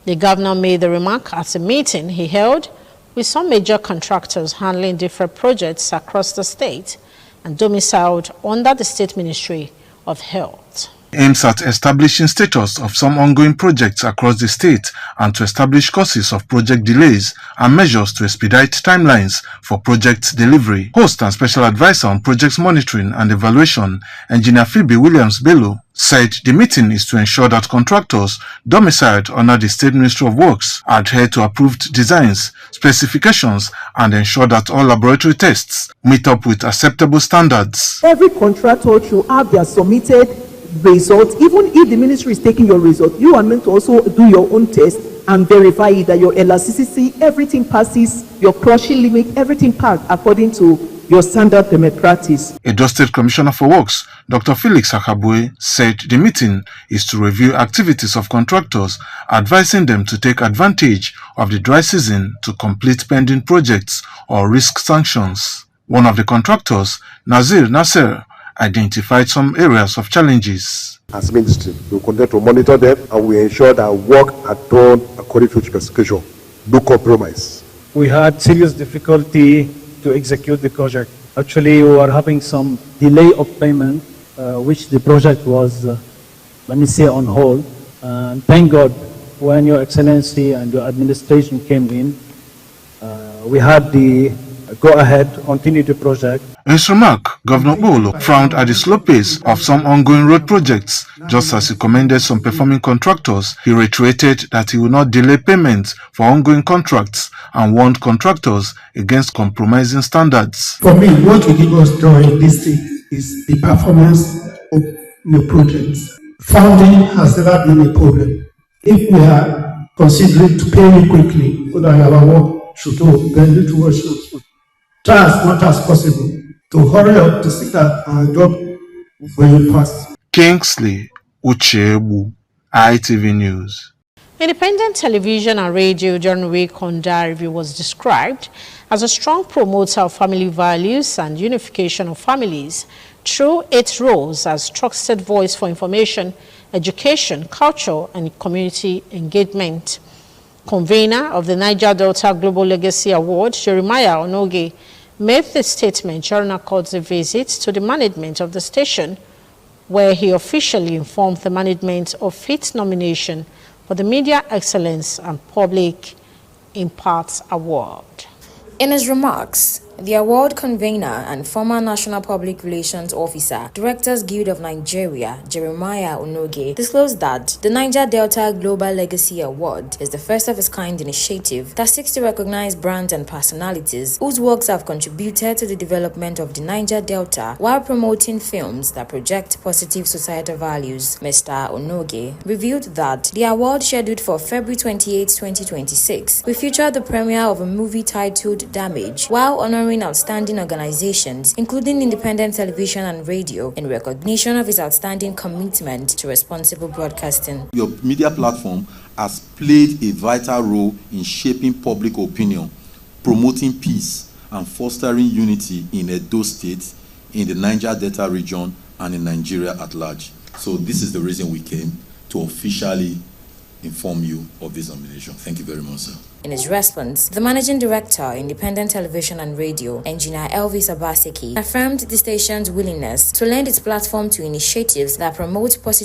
The governor made the remark at a meeting he held with some major contractors handling different projects across the state and domiciled under the State Ministry of Health. Aims at establishing status of some ongoing projects across the state and to establish causes of project delays and measures to expedite timelines for project delivery. Host and special advisor on projects monitoring and evaluation, Engineer Phoebe Williams Bello, said the meeting is to ensure that contractors domiciled under the State Ministry of Works adhere to approved designs, specifications, and ensure that all laboratory tests meet up with acceptable standards. Every contractor should have their submitted results. Even if the ministry is taking your result, you are meant to also do your own test and verify that your elasticity, everything passes, your crushing limit, everything passed according to your standard permit practice. Edo State Commissioner for Works, Dr. Felix Akabue, said the meeting is to review activities of contractors, advising them to take advantage of the dry season to complete pending projects or risk sanctions. One of the contractors, Nazir Nasser, identified some areas of challenges. As ministry, we continue to monitor them and we ensure that work are done according to specification. No compromise. We had serious difficulty to execute the project. Actually, we were having some delay of payment, which the project was, let me say, on hold. And thank God, when Your Excellency and your administration came in, we had the go-ahead, continue the project. In his remark, Governor Okpebholo frowned at the slow pace of some ongoing road projects. Just as he commended some performing contractors, he reiterated that he will not delay payments for ongoing contracts and warned contractors against compromising standards. For me, what will give us joy in this thing is the performance of the projects. Funding has never been a problem. If we are considering to pay you quickly so that our work should do, then it will try as much as possible to hurry up to see that our job will pass. Kingsley Uchegbu, ITV News. Independent television and radio during week Honda review was described as a strong promoter of family values and unification of families through its roles as trusted voice for information, education, culture, and community engagement. Convener of the Niger Delta Global Legacy Award, Jeremiah Onoge, made the statement during a courtesy visit to the management of the station, where he officially informed the management of its nomination for the Media Excellence and Public Impact Award. In his remarks, the award convener and former National Public Relations Officer, Directors Guild of Nigeria, Jeremiah Onoge, disclosed that the Niger Delta Global Legacy Award is the first of its kind initiative that seeks to recognize brands and personalities whose works have contributed to the development of the Niger Delta while promoting films that project positive societal values. Mr. Onoge revealed that the award, scheduled for February 28, 2026, will feature the premiere of a movie titled Damage, while honoring outstanding organizations, including independent television and radio, in recognition of its outstanding commitment to responsible broadcasting. Your media platform has played a vital role in shaping public opinion, promoting peace, and fostering unity in Edo State, in the Niger Delta region, and in Nigeria at large. So this is the reason we came to officially inform you of this nomination. Thank you very much, sir. In his response, the Managing Director, Independent Television and Radio, Engineer Elvis Abaseki, affirmed the station's willingness to lend its platform to initiatives that promote positive